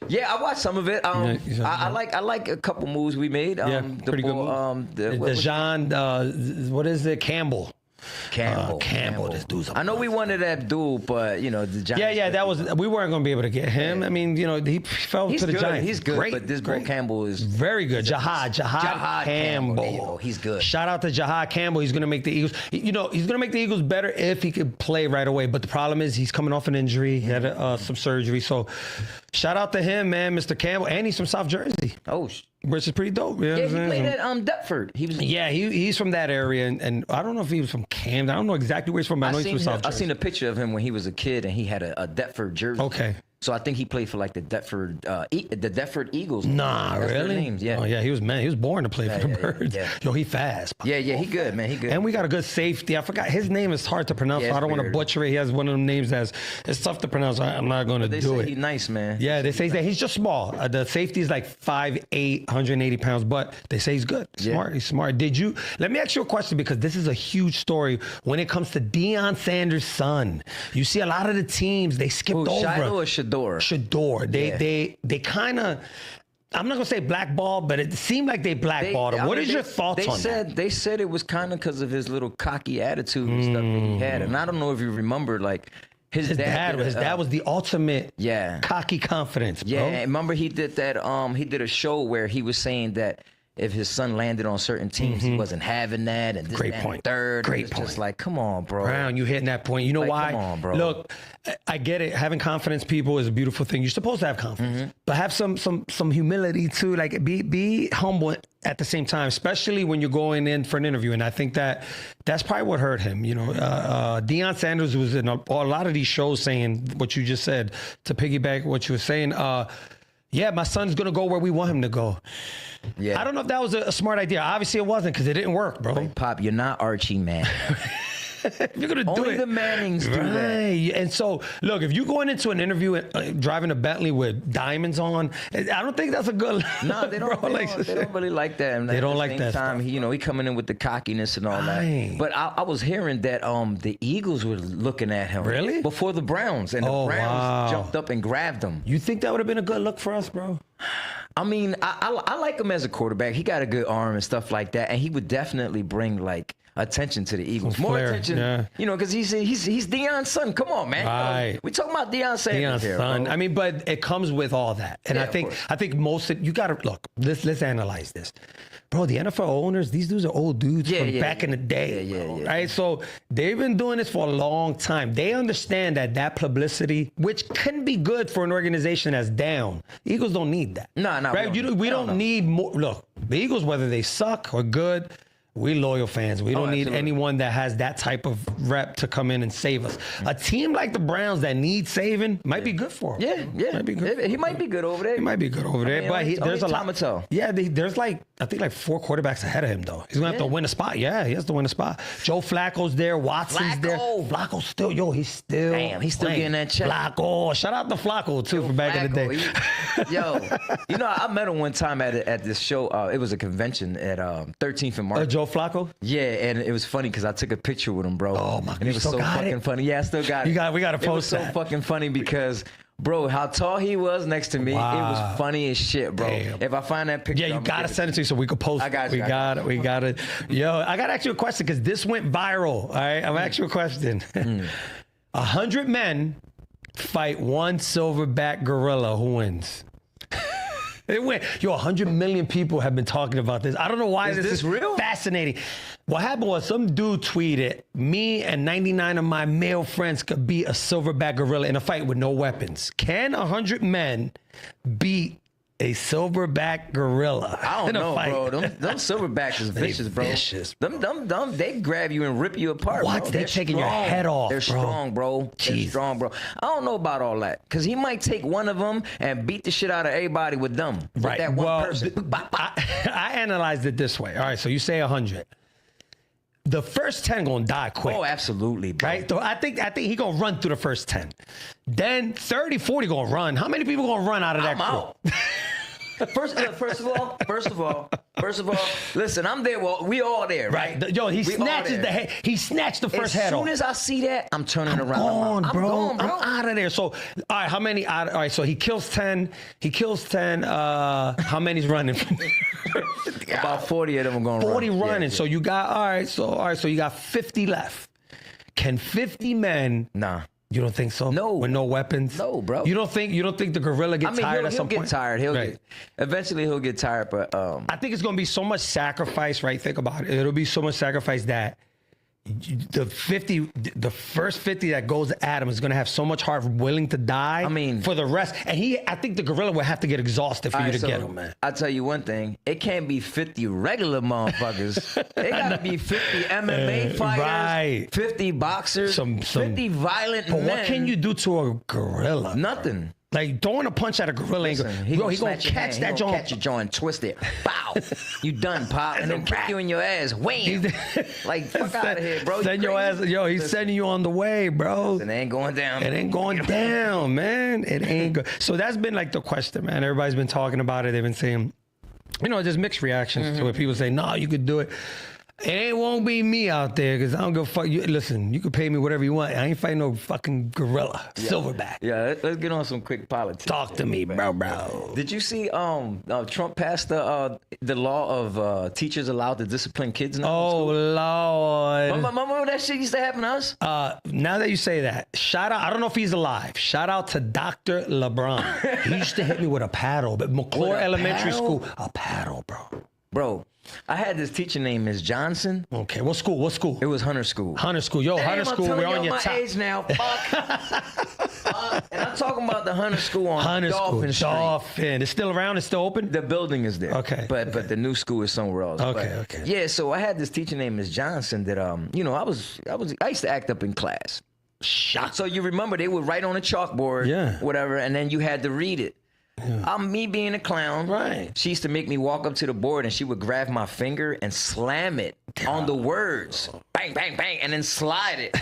Speaker 2: Yeah, I watched some of it. I like a couple moves we made.
Speaker 1: Pretty good move. What is it? Campbell.
Speaker 2: Campbell.
Speaker 1: This dude's a
Speaker 2: I know we wanted Abdul, but you know the Giants.
Speaker 1: Yeah, that was we weren't going to be able to get him. I mean, you know, he fell
Speaker 2: He's
Speaker 1: to the
Speaker 2: good.
Speaker 1: Giants.
Speaker 2: He's good,
Speaker 1: Great,
Speaker 2: but this bro
Speaker 1: great.
Speaker 2: Campbell is
Speaker 1: Very good. Jahad Campbell.
Speaker 2: There you go. He's good.
Speaker 1: Shout out to Jahad Campbell. He's going to make the Eagles. You know, he's going to make the Eagles better if he could play right away. But the problem is he's coming off an injury. He had some surgery. So shout out to him, man, Mr. Campbell. And he's from South Jersey.
Speaker 2: Oh,
Speaker 1: which is pretty dope. You know
Speaker 2: yeah,
Speaker 1: what
Speaker 2: he
Speaker 1: I'm
Speaker 2: played
Speaker 1: saying?
Speaker 2: at Deptford. He was.
Speaker 1: Yeah, he's from that area. And I don't know if he was from Camden. I don't know exactly where he's from, but I know he's from South Jersey.
Speaker 2: I seen a picture of him when he was a kid, and he had a Deptford jersey.
Speaker 1: Okay.
Speaker 2: So I think he played for like the Deptford Eagles.
Speaker 1: Nah,
Speaker 2: That's their
Speaker 1: really?
Speaker 2: names, yeah.
Speaker 1: Oh, yeah, he was born to play for the Birds.
Speaker 2: yeah.
Speaker 1: Yo, he fast.
Speaker 2: Yeah, he good, man. He good.
Speaker 1: And we got a good safety. I forgot his name is hard to pronounce.
Speaker 2: Yeah,
Speaker 1: so I don't want to
Speaker 2: weird.
Speaker 1: butcher it. He has one of them names that's it's tough to pronounce. I'm not going to
Speaker 2: They
Speaker 1: do
Speaker 2: say
Speaker 1: it.
Speaker 2: he's nice, man.
Speaker 1: Yeah, they say that he's just small. The safety is like 5'8", 180 pounds, but they say he's good. Smart. He's smart. Let me ask you a question because this is a huge story when it comes to Deion Sanders' son. You see a lot of the teams, they skipped over.
Speaker 2: Shiloh or Shador?
Speaker 1: Shador. They kind of, I'm not going to say blackball, but it seemed like they blackballed him. What is your thoughts on that?
Speaker 2: They said it was kind of because of his little cocky attitude and stuff that he had. And I don't know if you remember, like, his dad
Speaker 1: was the ultimate cocky confidence, bro.
Speaker 2: Yeah, and remember he did that, he did a show where he was saying that if his son landed on certain teams, he wasn't having that, and this,
Speaker 1: Great
Speaker 2: that,
Speaker 1: point.
Speaker 2: And third.
Speaker 1: Great point.
Speaker 2: Just like, come on, bro.
Speaker 1: Brown, you hitting that point. You know why?
Speaker 2: Come on, bro.
Speaker 1: Look, I get it. Having confidence, people, is a beautiful thing. You're supposed to have confidence, but have some humility too. Like be humble at the same time, especially when you're going in for an interview. And I think that's probably what hurt him. You know, Deion Sanders was in a lot of these shows saying what you just said. To piggyback what you were saying, yeah, my son's gonna go where we want him to go.
Speaker 2: Yeah.
Speaker 1: I don't know if that was a smart idea. Obviously, it wasn't because it didn't work, bro.
Speaker 2: Like, Pop, you're not Archie Manning.
Speaker 1: You're gonna do
Speaker 2: Only
Speaker 1: it.
Speaker 2: the Mannings do that.
Speaker 1: Right. And so, look, if you're going into an interview driving a Bentley with diamonds on, I don't think that's a good.
Speaker 2: No, they don't.
Speaker 1: bro,
Speaker 2: They don't really like that. And
Speaker 1: They
Speaker 2: at
Speaker 1: don't
Speaker 2: the
Speaker 1: like
Speaker 2: same
Speaker 1: that
Speaker 2: time,
Speaker 1: stuff.
Speaker 2: he coming in with the cockiness and all
Speaker 1: Right.
Speaker 2: that. But I was hearing that the Eagles were looking at him
Speaker 1: Really?
Speaker 2: before the Browns, and the
Speaker 1: Oh,
Speaker 2: Browns
Speaker 1: wow.
Speaker 2: jumped up and grabbed him.
Speaker 1: You think that would have been a good look for us, bro?
Speaker 2: I mean, I like him as a quarterback. He got a good arm and stuff like that, and he would definitely bring like attention to the Eagles.
Speaker 1: Some
Speaker 2: More
Speaker 1: flair,
Speaker 2: attention,
Speaker 1: yeah.
Speaker 2: because he's Deion's son. Come on, man.
Speaker 1: Right.
Speaker 2: We talking about Deion Sanders
Speaker 1: Deion's
Speaker 2: here,
Speaker 1: son.
Speaker 2: bro.
Speaker 1: I mean, but it comes with all that, and
Speaker 2: Yeah,
Speaker 1: I
Speaker 2: of
Speaker 1: think
Speaker 2: course.
Speaker 1: most of you got to look. Let's analyze this, bro. The NFL owners, these dudes are old dudes from back in the day, bro, right? So they've been doing this for a long time. They understand that publicity, which can be good for an organization that's down. Eagles don't need that.
Speaker 2: No,
Speaker 1: right? We don't need more. Look, the Eagles, whether they suck or good. We loyal fans. We don't need
Speaker 2: absolutely.
Speaker 1: anyone that has that type of rep to come in and save us. A team like the Browns that need saving might be good for him.
Speaker 2: Yeah.
Speaker 1: Might be good.
Speaker 2: He might be good over there.
Speaker 1: He might be good over there,
Speaker 2: mean,
Speaker 1: but
Speaker 2: only
Speaker 1: there's a
Speaker 2: time
Speaker 1: lot.
Speaker 2: to tell.
Speaker 1: Yeah, there's I think 4 quarterbacks ahead of him though. He's gonna have to win a spot. Yeah, he has to win a spot. Joe Flacco's there. Watson's there. Flacco's still. He's still.
Speaker 2: Damn, he's still
Speaker 1: playing.
Speaker 2: getting that check.
Speaker 1: Flacco. Shout out to Flacco too for back in the day.
Speaker 2: I met him one time at this show. It was a convention at 13th and Market.
Speaker 1: Joe Flacco.
Speaker 2: Yeah, and it was funny because I took a picture with him, bro.
Speaker 1: Oh, my God.
Speaker 2: And it
Speaker 1: You
Speaker 2: was
Speaker 1: still
Speaker 2: so
Speaker 1: got
Speaker 2: fucking
Speaker 1: it?
Speaker 2: funny. Yeah, I still got it.
Speaker 1: We gotta
Speaker 2: It was
Speaker 1: post
Speaker 2: so
Speaker 1: that.
Speaker 2: fucking funny because, bro, how tall he was next to me. It
Speaker 1: Wow.
Speaker 2: was funny as shit, bro.
Speaker 1: Damn.
Speaker 2: If I find that picture,
Speaker 1: Yeah, you
Speaker 2: I'm gonna
Speaker 1: gotta
Speaker 2: give it
Speaker 1: send it to you so we can post.
Speaker 2: I got you,
Speaker 1: We
Speaker 2: I
Speaker 1: got it. We got it. Yo, I gotta ask you a question because this went viral. All right, I'm gonna ask you a question. 100 men fight one silverback gorilla. Who wins? It went. 100 million people have been talking about this. I don't know why
Speaker 2: Is
Speaker 1: this
Speaker 2: this
Speaker 1: is
Speaker 2: real?
Speaker 1: fascinating. What happened was some dude tweeted, me and 99 of my male friends could beat a silverback gorilla in a fight with no weapons. Can 100 men beat a silverback gorilla
Speaker 2: I don't
Speaker 1: in a
Speaker 2: know,
Speaker 1: fight?
Speaker 2: bro. Them silverbacks is vicious, bro.
Speaker 1: vicious,
Speaker 2: Them, they grab you and rip you apart.
Speaker 1: What?
Speaker 2: Bro.
Speaker 1: They
Speaker 2: They're
Speaker 1: taking your
Speaker 2: strong.
Speaker 1: head off,
Speaker 2: They're
Speaker 1: bro.
Speaker 2: strong, bro. They're
Speaker 1: Jesus.
Speaker 2: strong, bro. I don't know about all that because he might take one of them and beat the shit out of everybody with them. With
Speaker 1: Right.
Speaker 2: that one
Speaker 1: Well,
Speaker 2: person.
Speaker 1: I analyzed it this way. All right, so you say 100. The first 10 gonna die quick.
Speaker 2: Oh, absolutely, bro.
Speaker 1: Right? So I think he gonna run through the first 10. Then 30, 40 gonna run. How many people gonna run out of that
Speaker 2: I'm
Speaker 1: crew?
Speaker 2: out. First of all, listen, I'm there. Well, we all there, right?
Speaker 1: Yo, he
Speaker 2: We all
Speaker 1: snatches
Speaker 2: there.
Speaker 1: the head. He snatched the first head
Speaker 2: As
Speaker 1: off.
Speaker 2: soon as I see that, I'm turning around.
Speaker 1: Gone,
Speaker 2: I'm
Speaker 1: bro.
Speaker 2: gone, bro.
Speaker 1: I'm out of there. So, all right, how many? All right, so he kills 10. He kills 10. How many's running?
Speaker 2: About 40 of them are going to run.
Speaker 1: 40 running.
Speaker 2: Yeah.
Speaker 1: So you got all right. So you got 50 left. Can 50 men?
Speaker 2: Nah.
Speaker 1: You don't think so?
Speaker 2: No.
Speaker 1: With no weapons?
Speaker 2: No, bro.
Speaker 1: You don't think the gorilla get tired
Speaker 2: he'll
Speaker 1: at some
Speaker 2: get
Speaker 1: point?
Speaker 2: tired.
Speaker 1: Right.
Speaker 2: Eventually he'll get tired, but
Speaker 1: I think it's going to be so much sacrifice, right? Think about it. It'll be so much sacrifice that the first 50 that goes at him is going to have so much heart willing to die.
Speaker 2: I mean,
Speaker 1: for the rest. And I think the gorilla will have to get exhausted for you to get him, man.
Speaker 2: I'll tell you one thing. It can't be 50 regular motherfuckers. It got to be 50 MMA fighters,
Speaker 1: right.
Speaker 2: 50 boxers, 50 violent
Speaker 1: But
Speaker 2: men.
Speaker 1: what can you do to a gorilla?
Speaker 2: Nothing.
Speaker 1: Like throwing a punch at a gorilla ain't
Speaker 2: Listen,
Speaker 1: he gonna
Speaker 2: snatch your
Speaker 1: catch
Speaker 2: hand.
Speaker 1: that
Speaker 2: He
Speaker 1: joint.
Speaker 2: gonna catch your joint, twist it, bow, you done, pop, and then kick you in your ass, wham. Like fuck out of here, bro.
Speaker 1: Send your ass, yo. He's sending you on the way, bro.
Speaker 2: It ain't going down.
Speaker 1: It ain't going down, man. It ain't good. So that's been like the question, man. Everybody's been talking about it. They've been saying, there's mixed reactions to it. People say, no, you could do it. It won't be me out there because I don't give a fuck. Listen, you can pay me whatever you want. I ain't fighting no fucking gorilla, silverback.
Speaker 2: Yeah, let's get on some quick politics.
Speaker 1: Talk to me, bro.
Speaker 2: Did you see Trump passed the law of teachers allowed to discipline kids now?
Speaker 1: Oh, Lord.
Speaker 2: Remember that shit used to happen to us?
Speaker 1: Now that you say that, shout out, I don't know if he's alive. Shout out to Dr. LeBron. He used to hit me with a paddle, but McClure
Speaker 2: With a
Speaker 1: Elementary
Speaker 2: paddle?
Speaker 1: School, a paddle, bro.
Speaker 2: Bro, I had this teacher named Ms. Johnson.
Speaker 1: Okay, what school? What school?
Speaker 2: It was Hunter School.
Speaker 1: Hunter School. Yo, Hunter School, we're on your
Speaker 2: my
Speaker 1: top.
Speaker 2: age now. Fuck. And I'm talking about the Hunter School on
Speaker 1: Hunter
Speaker 2: Dolphin
Speaker 1: School.
Speaker 2: Street.
Speaker 1: Dolphin. It's still around? It's still open?
Speaker 2: The building is there.
Speaker 1: Okay.
Speaker 2: But the new school is somewhere else.
Speaker 1: Okay,
Speaker 2: But,
Speaker 1: okay.
Speaker 2: Yeah, so I had this teacher named Ms. Johnson that I used to act up in class.
Speaker 1: Shot.
Speaker 2: So you remember they would write on a chalkboard,
Speaker 1: Yeah.
Speaker 2: whatever, and then you had to read it. I'm me being a clown.
Speaker 1: Right.
Speaker 2: She used to make me walk up to the board and she would grab my finger and slam it on the words. Bang, bang, bang, and then slide it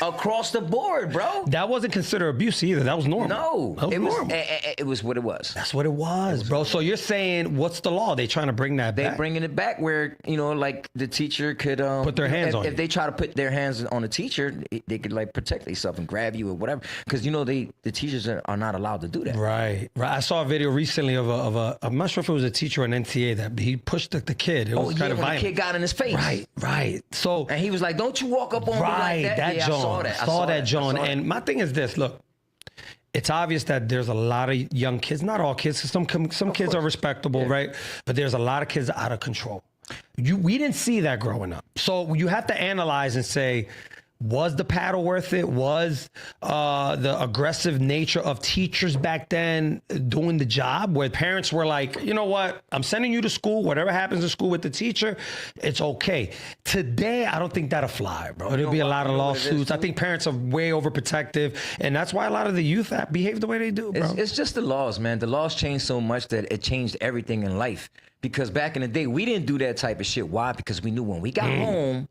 Speaker 2: across the board, bro.
Speaker 1: That wasn't considered abuse either. That was normal.
Speaker 2: No,
Speaker 1: That was normal.
Speaker 2: it was what it was.
Speaker 1: That's what it was, bro. So you're saying, what's the law? They trying to bring that
Speaker 2: They
Speaker 1: back?
Speaker 2: bringing it back where, like the teacher could
Speaker 1: Put their hands on
Speaker 2: if
Speaker 1: you.
Speaker 2: they try to put their hands on the teacher, they could like protect themselves and grab you or whatever. Because the teachers are not allowed to do that.
Speaker 1: Right. I saw a video recently of a I'm not sure if it was a teacher or an NTA that he pushed the kid. It was kind of
Speaker 2: when
Speaker 1: violent.
Speaker 2: the kid got in his face.
Speaker 1: Right. So
Speaker 2: And he was like, "Don't you walk up on me like that." Yeah,
Speaker 1: John.
Speaker 2: I saw that.
Speaker 1: John.
Speaker 2: I saw
Speaker 1: And my thing is this: look, it's obvious that there's a lot of young kids. Not all kids. Some kids are respectable, right? But there's a lot of kids out of control. We didn't see that growing up, so you have to analyze and say, was the paddle worth it? Was the aggressive nature of teachers back then doing the job where parents were like, you know what? I'm sending you to school. Whatever happens in school with the teacher, it's okay. Today, I don't think that'll fly, bro. There'll be a lot of lawsuits. I think parents are way overprotective. And that's why a lot of the youth behave the way they do, bro.
Speaker 2: It's just the laws, man. The laws changed so much that it changed everything in life. Because back in the day, we didn't do that type of shit. Why? Because we knew when we got home,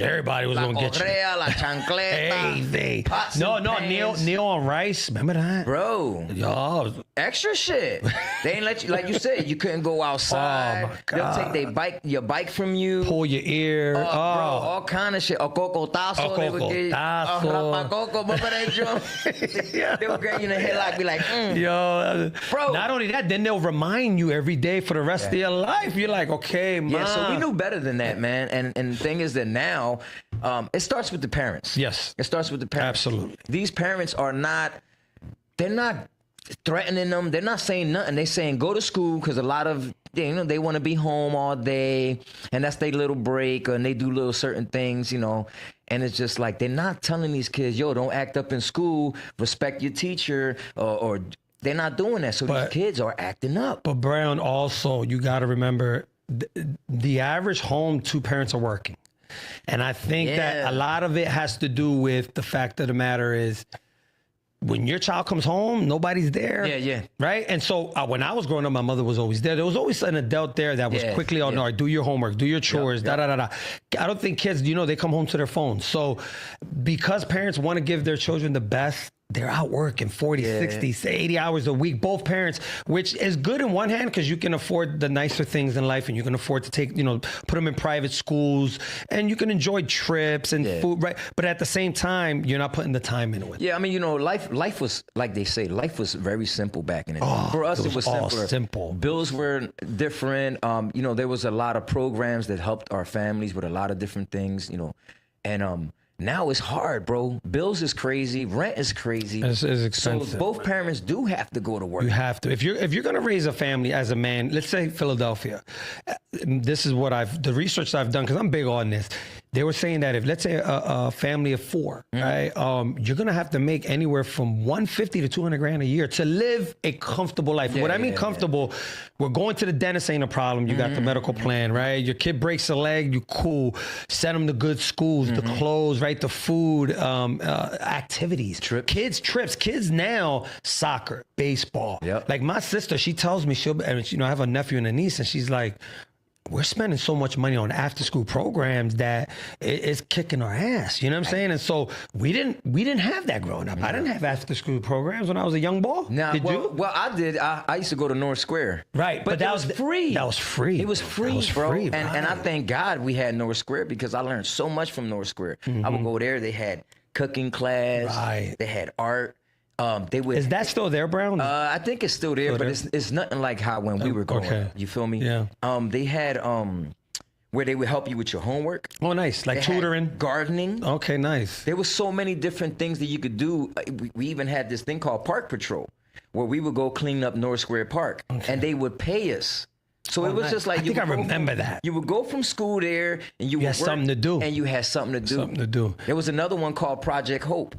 Speaker 1: Everybody was going to get you.
Speaker 2: correa, la chancleta, pots and pans.
Speaker 1: Neil on Rice. Remember that?
Speaker 2: Bro,
Speaker 1: Yo,
Speaker 2: extra shit. They ain't let you, like you said, you couldn't go outside.
Speaker 1: Oh, my
Speaker 2: They'll take your bike from you.
Speaker 1: pull your ear.
Speaker 2: Bro, all kind of shit. A cocotazo. They would get you.
Speaker 1: Cocotazo.
Speaker 2: Rapacoco. Remember that joint? They would grab you in the headlock, be like,
Speaker 1: Yo,
Speaker 2: Bro.
Speaker 1: Not only that, then they'll remind you every day for the rest of your life. You're like, okay, man.
Speaker 2: Yeah, so we knew better than that, man. And the thing is that now, it starts with the parents.
Speaker 1: Yes.
Speaker 2: It starts with the parents.
Speaker 1: Absolutely.
Speaker 2: These parents they're not threatening them. They're not saying nothing. They're saying go to school because a lot of, they want to be home all day and that's their little break, and they do little certain things, and it's just like they're not telling these kids, yo, don't act up in school, respect your teacher, or they're not doing that. So these kids are acting up.
Speaker 1: But Brown, also, you got to remember, the average home, two parents are working. And I think that a lot of it has to do with the fact of the matter is when your child comes home, nobody's there.
Speaker 2: Yeah.
Speaker 1: Right? And so when I was growing up, my mother was always there. There was always an adult there that was quickly on, all right, do your homework, do your chores, da-da-da-da. I don't think kids, they come home to their phones. So because parents want to give their children the best, they're out working 40, 60, 80 hours a week, both parents, which is good in one hand because you can afford the nicer things in life and you can afford to take, put them in private schools and you can enjoy trips and food, right? But at the same time, you're not putting the time into it.
Speaker 2: Yeah, I mean, life was, like they say, life was very simple back in the day. For us, it was
Speaker 1: all
Speaker 2: simpler.
Speaker 1: simple.
Speaker 2: Bills were different. There was a lot of programs that helped our families with a lot of different things, and now it's hard, bro. Bills is crazy. Rent is crazy.
Speaker 1: It's expensive.
Speaker 2: So both parents do have to go to work.
Speaker 1: You have to. If you're going to raise a family as a man, let's say Philadelphia, this is what the research I've done, because I'm big on this. They were saying that if, let's say, a family of four, right, you're going to have to make anywhere from $150 to $200 a year to live a comfortable life. What I mean comfortable, we're going to the dentist ain't a problem. You got the medical plan, right? Your kid breaks a leg, you cool. Send them to good schools, the clothes, right? The food, activities. Kids trips. Kids now, soccer, baseball.
Speaker 2: Yep.
Speaker 1: Like my sister, she tells me, I have a nephew and a niece, and she's like, we're spending so much money on after school programs that it's kicking our ass. You know what I'm saying? And so we didn't have that growing up. I didn't have after school programs when I was a young boy. Did you?
Speaker 2: Well, I did. I used to go to North Square.
Speaker 1: Right.
Speaker 2: But that was free.
Speaker 1: That was free.
Speaker 2: It was free, bro. And I thank God we had North Square because I learned so much from North Square. I would go there. They had cooking class.
Speaker 1: Right.
Speaker 2: They had art.
Speaker 1: Is that still there, Brown?
Speaker 2: I think it's still there, but it's nothing like how when we were growing up. You feel me?
Speaker 1: Yeah.
Speaker 2: They had where they would help you with your homework.
Speaker 1: Oh, nice. Like tutoring.
Speaker 2: Gardening.
Speaker 1: Okay, nice.
Speaker 2: There was so many different things that you could do. We even had this thing called Park Patrol, where we would go clean up North Square Park, and they would pay us. So it was just like
Speaker 1: I think I remember that.
Speaker 2: You would go from school there, and you
Speaker 1: had something to do.
Speaker 2: and you had something to do.
Speaker 1: Something to do.
Speaker 2: There was another one called Project Hope.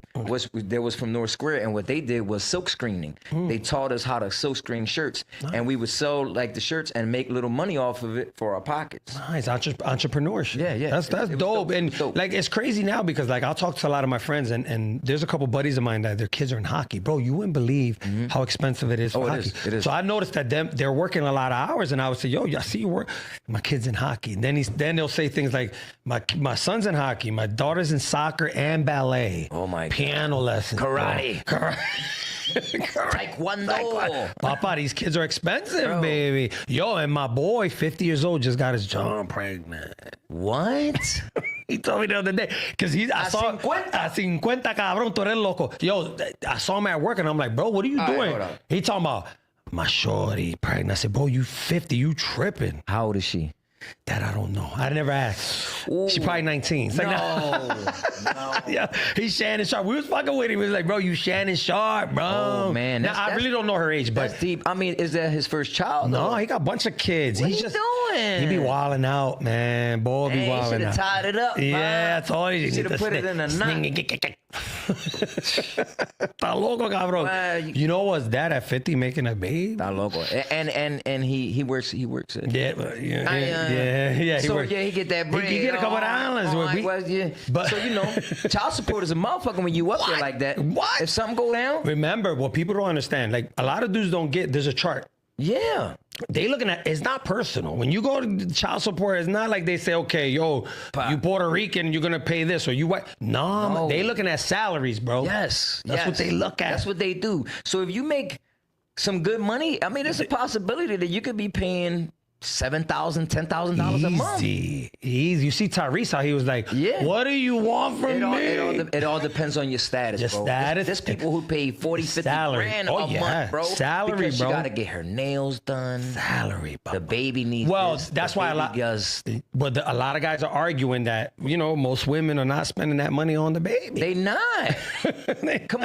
Speaker 2: There was from North Square, and what they did was silk screening. They taught us how to silk screen shirts, and we would sell like the shirts and make little money off of it for our pockets.
Speaker 1: Nice entrepreneurship.
Speaker 2: Yeah.
Speaker 1: That's dope. And like it's crazy now because like I'll talk to a lot of my friends and there's a couple buddies of mine that their kids are in hockey. Bro, you wouldn't believe how expensive it is for hockey.
Speaker 2: It is.
Speaker 1: So I noticed that they're working a lot of hours, and I would say, yo, I see you work. My kid's in hockey. And then they'll say things like, my son's in hockey, my daughter's in soccer and ballet.
Speaker 2: Oh my God.
Speaker 1: Piano lessons.
Speaker 2: Karate.
Speaker 1: Taekwondo.
Speaker 2: Taekwondo.
Speaker 1: Papa, these kids are expensive,
Speaker 2: Bro.
Speaker 1: baby. Yo, and my boy, 50 years old, just got his John pregnant.
Speaker 2: What?
Speaker 1: He told me the other day, because I saw 50, cabrón, tú eres loco. Yo, I saw him at work, and I'm like, bro, what are you doing?
Speaker 2: hold on.
Speaker 1: He talking about, my shorty pregnant. I said, bro, you 50, you tripping.
Speaker 2: How old is she?
Speaker 1: That I don't know. I never asked.
Speaker 2: Ooh.
Speaker 1: She probably 19. It's like,
Speaker 2: No.
Speaker 1: yeah, he's Shannon Sharp. We was fucking with him. He was like, bro, you Shannon Sharp, bro.
Speaker 2: Oh, man.
Speaker 1: Now, I really don't know her age, but
Speaker 2: That's deep. I mean, is that his first child?
Speaker 1: no,
Speaker 2: though?
Speaker 1: he got a bunch of kids.
Speaker 2: What
Speaker 1: He's
Speaker 2: he
Speaker 1: just
Speaker 2: doing?
Speaker 1: He be wilding out, man. Boy, be
Speaker 2: Dang, he
Speaker 1: wilding
Speaker 2: should
Speaker 1: out.
Speaker 2: have tied it up.
Speaker 1: Yeah, that's all he
Speaker 2: should have put it in a knot.
Speaker 1: Está loco, cabrón.
Speaker 2: Well,
Speaker 1: you know what's that at 50 making a baby?
Speaker 2: Está loco. And he works it.
Speaker 1: Yeah.
Speaker 2: So
Speaker 1: works.
Speaker 2: yeah, he get that bread.
Speaker 1: He get a couple of dollars.
Speaker 2: Yeah.
Speaker 1: But
Speaker 2: so child support is a motherfucker when you up there like that.
Speaker 1: What?
Speaker 2: If something go down?
Speaker 1: Remember, what people don't understand, like a lot of dudes don't get, there's a chart.
Speaker 2: Yeah.
Speaker 1: They looking at, it's not personal. When you go to child support, it's not like they say, okay, yo, you Puerto Rican, you're going to pay this, or you what? No, they looking at salaries, bro.
Speaker 2: Yes.
Speaker 1: That's what they look at.
Speaker 2: That's what they do. So if you make some good money, I mean, there's a possibility that you could be paying $7,000, $10,000 a month.
Speaker 1: Easy. You see Tyrese, how he was like,
Speaker 2: Yeah.
Speaker 1: what do you want from me?
Speaker 2: It all depends on your status,
Speaker 1: Your
Speaker 2: bro.
Speaker 1: status.
Speaker 2: There's people who pay 40, 50
Speaker 1: Salary.
Speaker 2: grand
Speaker 1: Oh,
Speaker 2: a
Speaker 1: yeah.
Speaker 2: month, bro.
Speaker 1: Salary,
Speaker 2: because
Speaker 1: bro.
Speaker 2: She got to get her nails done.
Speaker 1: Salary, bro.
Speaker 2: The baby needs
Speaker 1: Well,
Speaker 2: this.
Speaker 1: that's
Speaker 2: the
Speaker 1: why
Speaker 2: baby does.
Speaker 1: But a lot of guys are arguing that, most women are not spending that money on the baby.
Speaker 2: They not. Come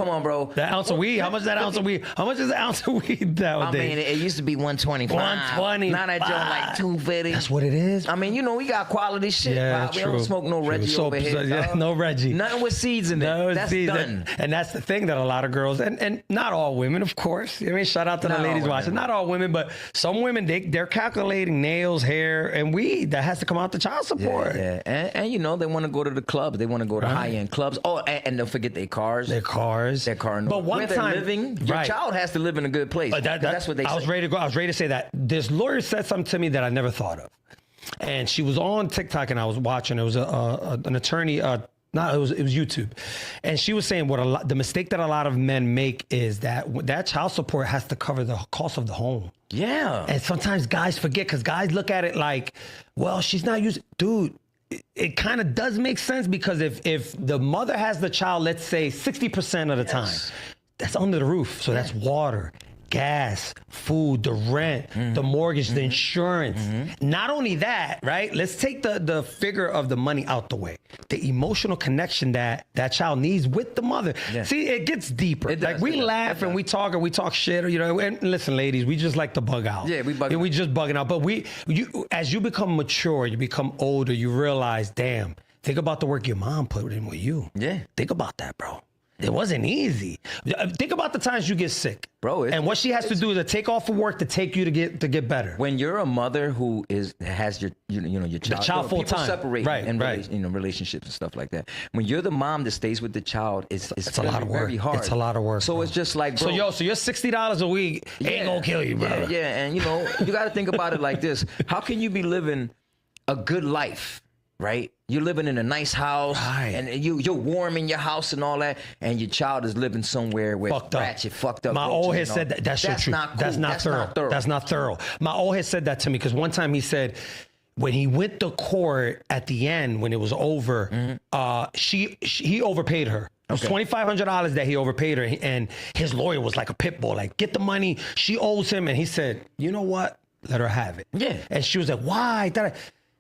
Speaker 2: on, bro.
Speaker 1: That ounce of weed, how much is that ounce of weed? How much is an ounce of weed nowadays?
Speaker 2: I mean, it used to be 125.
Speaker 1: 125.
Speaker 2: Now that joint like 250.
Speaker 1: That's what it is.
Speaker 2: I mean, we got quality shit.
Speaker 1: Yeah,
Speaker 2: Pop. We
Speaker 1: true.
Speaker 2: don't smoke no Reggie
Speaker 1: So-
Speaker 2: over here.
Speaker 1: yeah,
Speaker 2: dog.
Speaker 1: no Reggie.
Speaker 2: Nothing with seeds in it.
Speaker 1: No,
Speaker 2: That's
Speaker 1: see,
Speaker 2: done.
Speaker 1: and that's the thing that a lot of girls, and not all women, of course. I mean, shout out to
Speaker 2: Not
Speaker 1: the
Speaker 2: all
Speaker 1: ladies
Speaker 2: women.
Speaker 1: watching. Not all women, but some women, they're calculating nails, hair, and weed that has to come out the child support.
Speaker 2: Yeah. And they want to go to the clubs. They want to go to high-end clubs. Oh, and don't forget their cars.
Speaker 1: Their cars.
Speaker 2: Their car.
Speaker 1: But one
Speaker 2: where
Speaker 1: time,
Speaker 2: they're living, your
Speaker 1: right.
Speaker 2: child has to live in a good place. That's what they say.
Speaker 1: I was ready to go. I was ready to say that. This lawyer said something to me that I never thought of. And she was on TikTok and I was watching. It was an attorney, No, it was YouTube. And she was saying the mistake that a lot of men make is that child support has to cover the cost of the home.
Speaker 2: Yeah.
Speaker 1: And sometimes guys forget because guys look at it like, well, she's not using, dude. It kind of does make sense because if the mother has the child, let's say 60% of the time, that's under the roof. So that's water, gas, food, the rent, the mortgage, the insurance. Not only that, right? Let's take the figure of the money out the way. The emotional connection that child needs with the mother. Yeah. See, it gets deeper. Like we laugh and we talk shit, you know. And listen, ladies, we just like to bug out.
Speaker 2: Yeah, we bug out.
Speaker 1: We just bugging out. But as you become mature, you become older, you realize, damn, think about the work your mom put in with you.
Speaker 2: Yeah.
Speaker 1: Think about that, bro. It wasn't easy. Think about the times you get sick,
Speaker 2: bro.
Speaker 1: And what she has to do is to take off of work to take you to get better.
Speaker 2: When you're a mother who has your child
Speaker 1: full time,
Speaker 2: separate in
Speaker 1: right.
Speaker 2: relationships and stuff like that. When you're the mom that stays with the child, it's
Speaker 1: a lot of work.
Speaker 2: Very hard.
Speaker 1: It's a lot of work.
Speaker 2: So
Speaker 1: bro.
Speaker 2: It's just like, bro,
Speaker 1: so your $60 a week ain't gonna kill you, bro.
Speaker 2: Yeah, and you got to think about it like this: how can you be living a good life, right? You're living in a nice house, and you're warm in your house and all that, and your child is living somewhere where
Speaker 1: fucked
Speaker 2: up.
Speaker 1: My old head said that's so true.
Speaker 2: Not cool.
Speaker 1: That's not thorough. That's not thorough. My old head said that to me because one time he said, when he went to court at the end, when it was over, he overpaid her. It was $2,500 that he overpaid her, and his lawyer was like a pit bull, like, get the money, she owes him, and he said, you know what? Let her have it.
Speaker 2: Yeah.
Speaker 1: And she was like, why?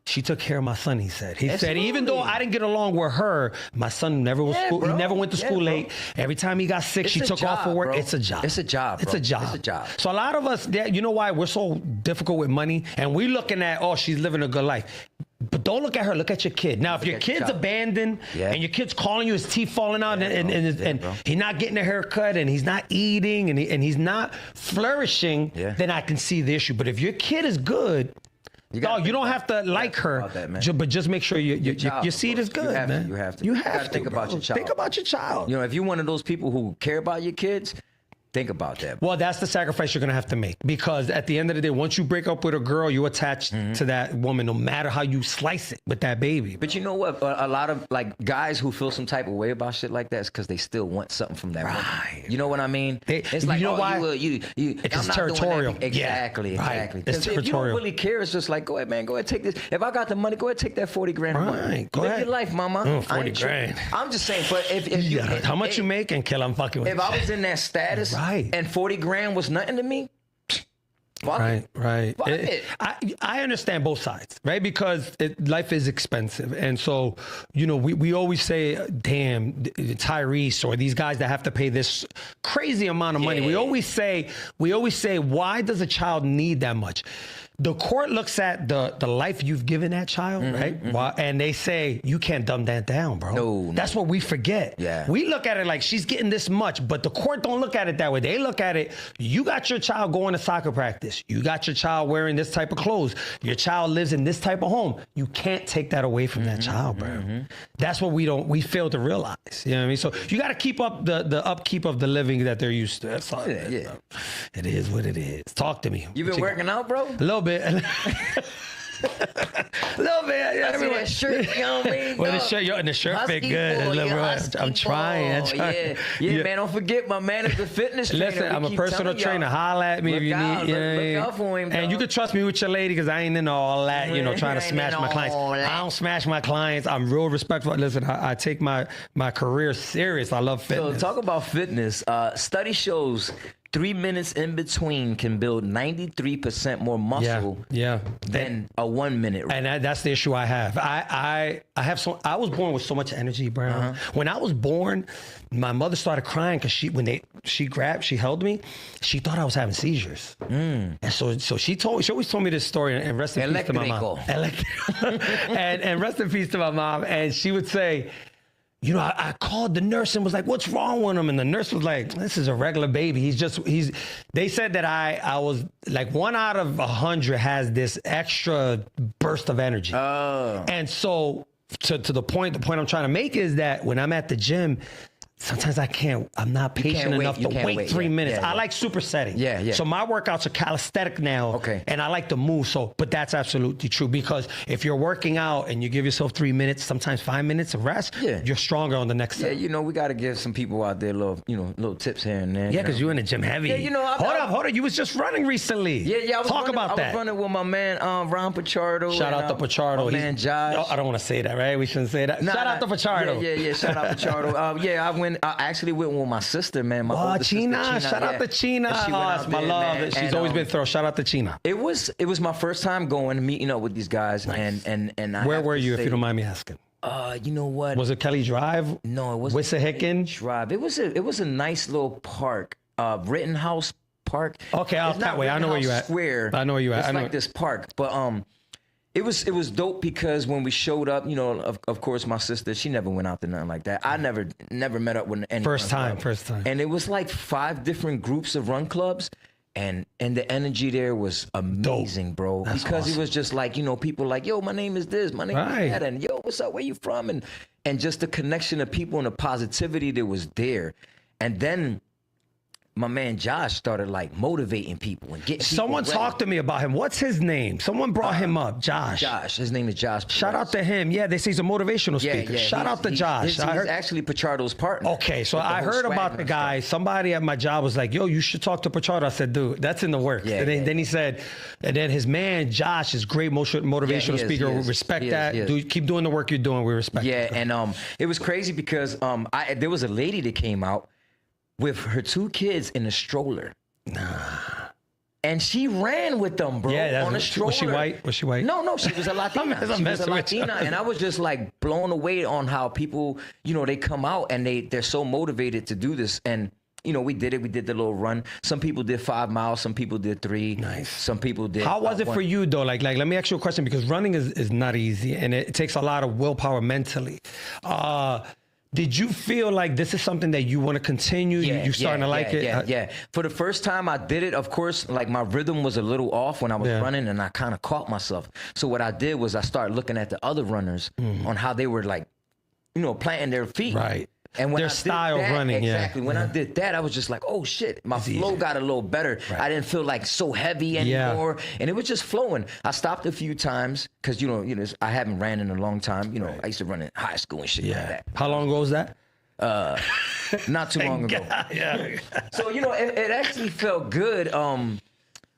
Speaker 1: She took care of my son, he said. He said, even though I didn't get along with her, my son never was school. He never went to school late. Every time he got sick, she took off for work.
Speaker 2: Bro.
Speaker 1: It's a job.
Speaker 2: It's a job, bro.
Speaker 1: It's a job.
Speaker 2: It's a job.
Speaker 1: So a lot of us, you know why we're so difficult with money? And we're looking at, oh, she's living a good life. But don't look at her, look at your kid. Now, if your kid's abandoned and your kid's calling you, his teeth falling out, and he's not getting a haircut, and he's not eating, and he's not flourishing, then I can see the issue. But if your kid is good, you don't have to like her, but just make sure your seed is good, man.
Speaker 2: You have to.
Speaker 1: You have to
Speaker 2: think about your child.
Speaker 1: Think about your child.
Speaker 2: You know, if you're one of those people who care about your kids, think about that.
Speaker 1: Well, that's the sacrifice you're going to have to make because at the end of the day, once you break up with a girl, you attach to that woman no matter how you slice it with that baby. Bro.
Speaker 2: But you know what? A lot of like guys who feel some type of way about shit like that is because they still want something from that woman. You know what I mean?
Speaker 1: It's like, you know why? It's territorial.
Speaker 2: Exactly.
Speaker 1: It's territorial.
Speaker 2: If you don't really care, it's just like, go ahead, man. Go ahead, take this. If I got the money, go ahead, take that 40 grand.
Speaker 1: Right.
Speaker 2: Live your life, mama.
Speaker 1: 40 grand.
Speaker 2: I'm just saying, but if you...
Speaker 1: How much you make and kill, I'm fucking with
Speaker 2: you. If I was in that status and 40 grand was nothing to me.
Speaker 1: Right.
Speaker 2: Fuck it.
Speaker 1: I understand both sides, right? Because life is expensive. And so, we always say, damn, Tyrese or these guys that have to pay this crazy amount of money. We always say, why does a child need that much? The court looks at the life you've given that child, right? And they say, you can't dumb that down, bro.
Speaker 2: No.
Speaker 1: That's what we forget.
Speaker 2: Yeah.
Speaker 1: We look at it like she's getting this much, but the court don't look at it that way. They look at it, you got your child going to soccer practice. You got your child wearing this type of clothes. Your child lives in this type of home. You can't take that away from that child, bro. That's what we fail to realize. You know what I mean? So you got to keep up the upkeep of the living that they're used to. That's all. Yeah. It is what it is. Talk to me.
Speaker 2: You been working out, bro?
Speaker 1: A little bit. A little bit.
Speaker 2: Yeah, that shirt, you know what I mean?
Speaker 1: Well, the shirt fit good. I'm trying.
Speaker 2: Yeah, man. Don't forget, my man is a fitness trainer.
Speaker 1: Listen, I'm a personal trainer. Holla at me if you need.
Speaker 2: Look out for him,
Speaker 1: and you can trust me with your lady because I ain't into all that, trying to smash my clients. I don't smash my clients. I'm real respectful. Listen, I take my career serious. I love fitness.
Speaker 2: So talk about fitness. Study shows 3 minutes in between can build 93% more muscle than a 1 minute.
Speaker 1: And that's the issue I have. I was born with so much energy, Brown. When I was born, my mother started crying because she held me, she thought I was having seizures. And so she always told me this story, and rest in peace to my mom. And rest in peace to my mom. And she would say, I called the nurse and was like, what's wrong with him? And the nurse was like, this is a regular baby. They said that I was like 1 out of 100 has this extra burst of energy. And so to the point I'm trying to make is that when I'm at the gym, sometimes I can't. I'm not patient enough to wait 3 minutes. I like supersetting.
Speaker 2: Yeah.
Speaker 1: So my workouts are calisthenic now.
Speaker 2: Okay.
Speaker 1: And I like to move. So, but that's absolutely true, because if you're working out and you give yourself 3 minutes, sometimes 5 minutes of rest, you're stronger on the next set.
Speaker 2: Yeah, we got to give some people out there little tips here and there.
Speaker 1: Yeah, because you're in the gym heavy.
Speaker 2: Yeah,
Speaker 1: hold up. You was just running recently.
Speaker 2: Yeah. I was
Speaker 1: Talk about that.
Speaker 2: I was running with my man Ron Pichardo.
Speaker 1: Shout out to Pichardo.
Speaker 2: My man Josh.
Speaker 1: I don't want to say that, right? We shouldn't say that. Shout out to Pichardo.
Speaker 2: Yeah. Shout out to Pichardo. I actually went with my sister, man. My older
Speaker 1: China.
Speaker 2: sister,
Speaker 1: Shout out to China. That's my love. Man. She's always been thorough. Shout out to China.
Speaker 2: It was my first time meeting up with these guys. Nice. And
Speaker 1: where were you, if you don't mind me asking?
Speaker 2: You know what?
Speaker 1: Was it Kelly Drive?
Speaker 2: No, it wasn't.
Speaker 1: Wissahickon
Speaker 2: Drive. It was a nice little park, Rittenhouse Park.
Speaker 1: Okay, out that way. I know where you at.
Speaker 2: Square.
Speaker 1: I know where you at.
Speaker 2: It's like this park, but it was dope because when we showed up, of course, my sister, she never went out to nothing like that. I never met up with any
Speaker 1: first time.
Speaker 2: And it was like 5 different groups of run clubs. And the energy there was amazing,
Speaker 1: dope.
Speaker 2: Bro.
Speaker 1: That's
Speaker 2: because
Speaker 1: awesome.
Speaker 2: It was just like, people like, yo, my name is this, my name is that, and yo, what's up, where you from? And just the connection of people and the positivity that was there. And then my man Josh started like motivating people and getting
Speaker 1: someone
Speaker 2: people
Speaker 1: talked to me about him. What's his name? Someone brought him up. Josh.
Speaker 2: His name is Josh.
Speaker 1: Shout out to him. Yeah, they say he's a motivational speaker. Shout out to Josh.
Speaker 2: He's actually Pichardo's partner.
Speaker 1: Okay, so I heard about the guy. Somebody at my job was like, yo, you should talk to Pichardo. I said, dude, that's in the works. Then he said, and then his man Josh is great motivational speaker. We respect that. Dude, keep doing the work you're doing. We respect it.
Speaker 2: And it was crazy because there was a lady that came out with her 2 kids in a stroller. And she ran with them, bro, on a stroller.
Speaker 1: Was she white?
Speaker 2: No, she was a Latina. She was a Latina. And I was just like blown away on how people, they come out and they're so motivated to do this. And, we did it. We did the little run. Some people did 5 miles. Some people did 3.
Speaker 1: Nice.
Speaker 2: Some people did.
Speaker 1: How was it for you, though? Like, let me ask you a question, because running is not easy and it takes a lot of willpower mentally. Did you feel like this is something that you want to continue? You starting to like it?
Speaker 2: Yeah. For the first time I did it, of course, like my rhythm was a little off when I was running, and I kind of caught myself. So what I did was I started looking at the other runners on how they were like, planting their feet.
Speaker 1: Right.
Speaker 2: And when
Speaker 1: their style of running,
Speaker 2: exactly. When I did that, I was just like, oh shit, my flow got a little better. Right. I didn't feel like so heavy anymore, and it was just flowing. I stopped a few times because I haven't ran in a long time. I used to run in high school and shit like that.
Speaker 1: How long ago was that?
Speaker 2: Not too long ago. So it actually felt good.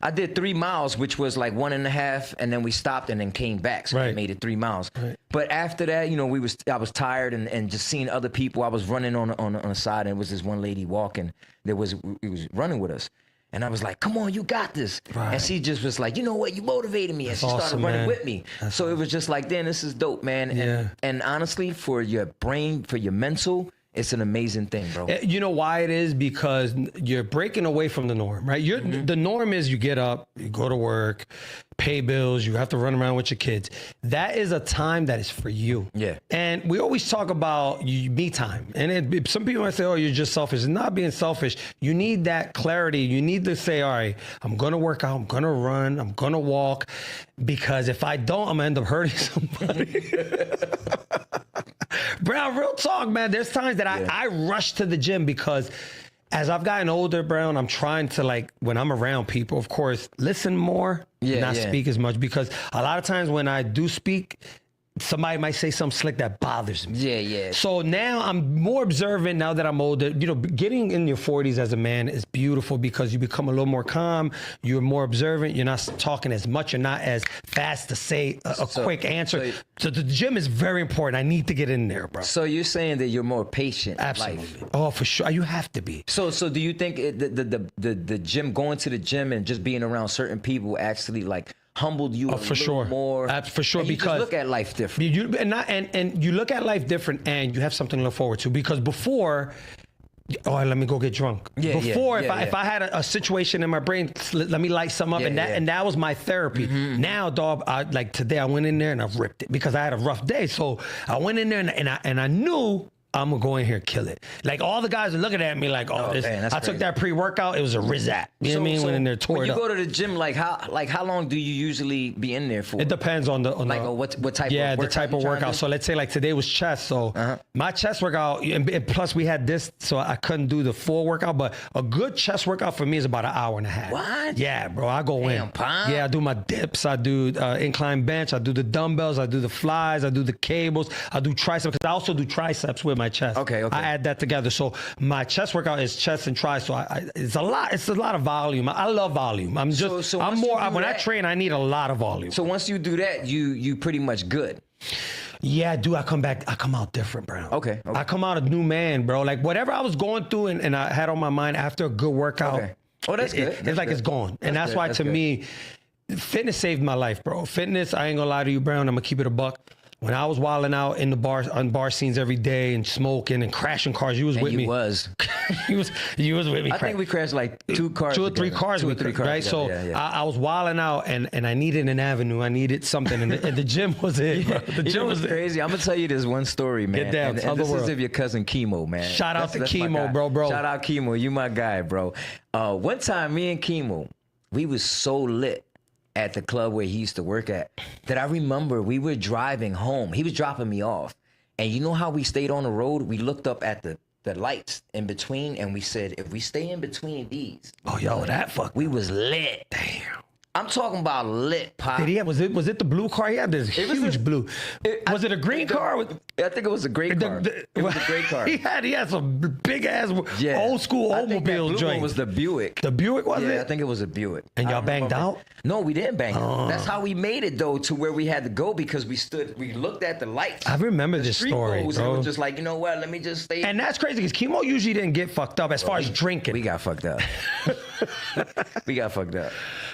Speaker 2: I did 3 miles, which was like 1.5, and then we stopped and then came back. So I made it 3 miles. Right. But after that, I was tired and just seeing other people. I was running on the side, and it was this one lady walking. He was running with us. And I was like, come on, you got this. Right. And she just was like, you know what, you motivated me. And she started running with me. So it was just like, damn, this is dope, man. And honestly, for your brain, for your mental, it's an amazing thing, bro.
Speaker 1: You know why it is? Because you're breaking away from the norm, right? The norm is you get up, you go to work, pay bills, you have to run around with your kids. That is a time that is for you.
Speaker 2: Yeah.
Speaker 1: And we always talk about me time. And some people might say, oh, you're just selfish. It's not being selfish. You need that clarity. You need to say, all right, I'm going to work out, I'm going to run, I'm going to walk. Because if I don't, I'm going to end up hurting somebody. Brown, real talk, man. There's times that I rush to the gym because as I've gotten older, Brown, I'm trying to, like, when I'm around people, of course, listen more, not speak as much. Because a lot of times when I do speak, somebody might say something slick that bothers me.
Speaker 2: Yeah.
Speaker 1: So now I'm more observant now that I'm older. Getting in your 40s as a man is beautiful because you become a little more calm. You're more observant. You're not talking as much. You're not as fast to say a quick answer. So the gym is very important. I need to get in there, bro.
Speaker 2: So you're saying that you're more patient.
Speaker 1: Absolutely.
Speaker 2: In life.
Speaker 1: Oh, for sure. You have to be.
Speaker 2: So do you think the gym, going to the gym and just being around certain people actually like humbled you a little more?
Speaker 1: For sure,
Speaker 2: and you
Speaker 1: because
Speaker 2: just look at life different.
Speaker 1: You look at life different, and you have something to look forward to. Because before, let me go get drunk. If I had a situation in my brain, let me light some up, and that was my therapy. Now, dog, like today, I went in there and I ripped it because I had a rough day. So I went in there and I knew I'm gonna go in here and kill it. Like all the guys are looking at me like, oh, this,
Speaker 2: man, that's
Speaker 1: I took
Speaker 2: crazy.
Speaker 1: that pre-workout. It was a Rizat. You know what I mean? When in there tore
Speaker 2: when
Speaker 1: it
Speaker 2: you
Speaker 1: up.
Speaker 2: go to the gym, like how long do you usually be in there for?
Speaker 1: It depends on the
Speaker 2: what type of
Speaker 1: the
Speaker 2: workout
Speaker 1: type
Speaker 2: you
Speaker 1: of
Speaker 2: trying to
Speaker 1: workout.
Speaker 2: do?
Speaker 1: So let's say like today was chest. So my chest workout, and plus we had this, so I couldn't do the full workout. But a good chest workout for me is about an hour and a half.
Speaker 2: What?
Speaker 1: Yeah, bro. I go
Speaker 2: Damn,
Speaker 1: in.
Speaker 2: Pop.
Speaker 1: Yeah, I do my dips. I do incline bench. I do the dumbbells. I do the flies. I do the cables. I do triceps because I also do triceps with my chest.
Speaker 2: Okay.
Speaker 1: I add that together. So my chest workout is chest and tri. So it's a lot. It's a lot of volume. I love volume. I'm just.
Speaker 2: So
Speaker 1: I'm
Speaker 2: once you
Speaker 1: more.
Speaker 2: do
Speaker 1: When I
Speaker 2: that-
Speaker 1: train, I need a lot of volume.
Speaker 2: So once you do that, you pretty much good.
Speaker 1: Yeah, dude, I come out different, bro.
Speaker 2: Okay.
Speaker 1: I come out a new man, bro. Like whatever I was going through and I had on my mind after a good workout.
Speaker 2: Okay. Oh, that's good.
Speaker 1: It's
Speaker 2: That's
Speaker 1: like
Speaker 2: good.
Speaker 1: it's gone. And that's
Speaker 2: good.
Speaker 1: why
Speaker 2: That's
Speaker 1: to
Speaker 2: good.
Speaker 1: me, fitness saved my life, bro. Fitness, I ain't gonna lie to you, Brown. I'm gonna keep it a buck. When I was wilding out in the bars, on bar scenes every day and smoking and crashing cars, you was
Speaker 2: And
Speaker 1: with
Speaker 2: you
Speaker 1: me.
Speaker 2: was.
Speaker 1: you was with me.
Speaker 2: I think we crashed like 2 cars.
Speaker 1: 2 or 3
Speaker 2: together.
Speaker 1: cars,
Speaker 2: 2 or
Speaker 1: we
Speaker 2: 3
Speaker 1: could,
Speaker 2: cars.
Speaker 1: right? So
Speaker 2: together. Yeah.
Speaker 1: I was wilding out and I needed an avenue. I needed something. And the gym was it, bro. The
Speaker 2: You
Speaker 1: gym
Speaker 2: know
Speaker 1: was
Speaker 2: what's
Speaker 1: it.
Speaker 2: crazy? I'm gonna tell you this one story, man.
Speaker 1: Get down,
Speaker 2: And
Speaker 1: tell the
Speaker 2: this is
Speaker 1: world.
Speaker 2: of your cousin Chemo, man.
Speaker 1: Shout out to
Speaker 2: my
Speaker 1: Chemo,
Speaker 2: guy.
Speaker 1: bro.
Speaker 2: Shout out Chemo, you my guy, bro. One time, me and Chemo, we was so lit at the club where he used to work at that I remember we were driving home. He was dropping me off, and you know how we stayed on the road? We looked up at the lights in between, and we said, if we stay in between these,
Speaker 1: Oh, yo, that fuck.
Speaker 2: we was lit.
Speaker 1: Damn.
Speaker 2: I'm talking about lit, Pop.
Speaker 1: Did he have, was it the blue car? He had this
Speaker 2: was
Speaker 1: huge
Speaker 2: a-
Speaker 1: blue. Was it a green car?
Speaker 2: I think it was a great car. It was a great car.
Speaker 1: He had some big ass old school
Speaker 2: I think that
Speaker 1: Oldsmobile
Speaker 2: blue
Speaker 1: joint.
Speaker 2: one was the Buick.
Speaker 1: The Buick was
Speaker 2: yeah, I
Speaker 1: it?
Speaker 2: think it was a Buick.
Speaker 1: And
Speaker 2: I
Speaker 1: y'all
Speaker 2: don't
Speaker 1: banged
Speaker 2: remember.
Speaker 1: out?
Speaker 2: No, we didn't bang out. That's how we made it though to where we had to go because we looked at the lights.
Speaker 1: I remember
Speaker 2: the
Speaker 1: this
Speaker 2: street
Speaker 1: story,
Speaker 2: goals, and
Speaker 1: bro.
Speaker 2: it was just like, you know what? Let me just stay.
Speaker 1: And that's crazy because Chemo usually didn't get fucked up as far as drinking.
Speaker 2: we got fucked up. We got fucked up.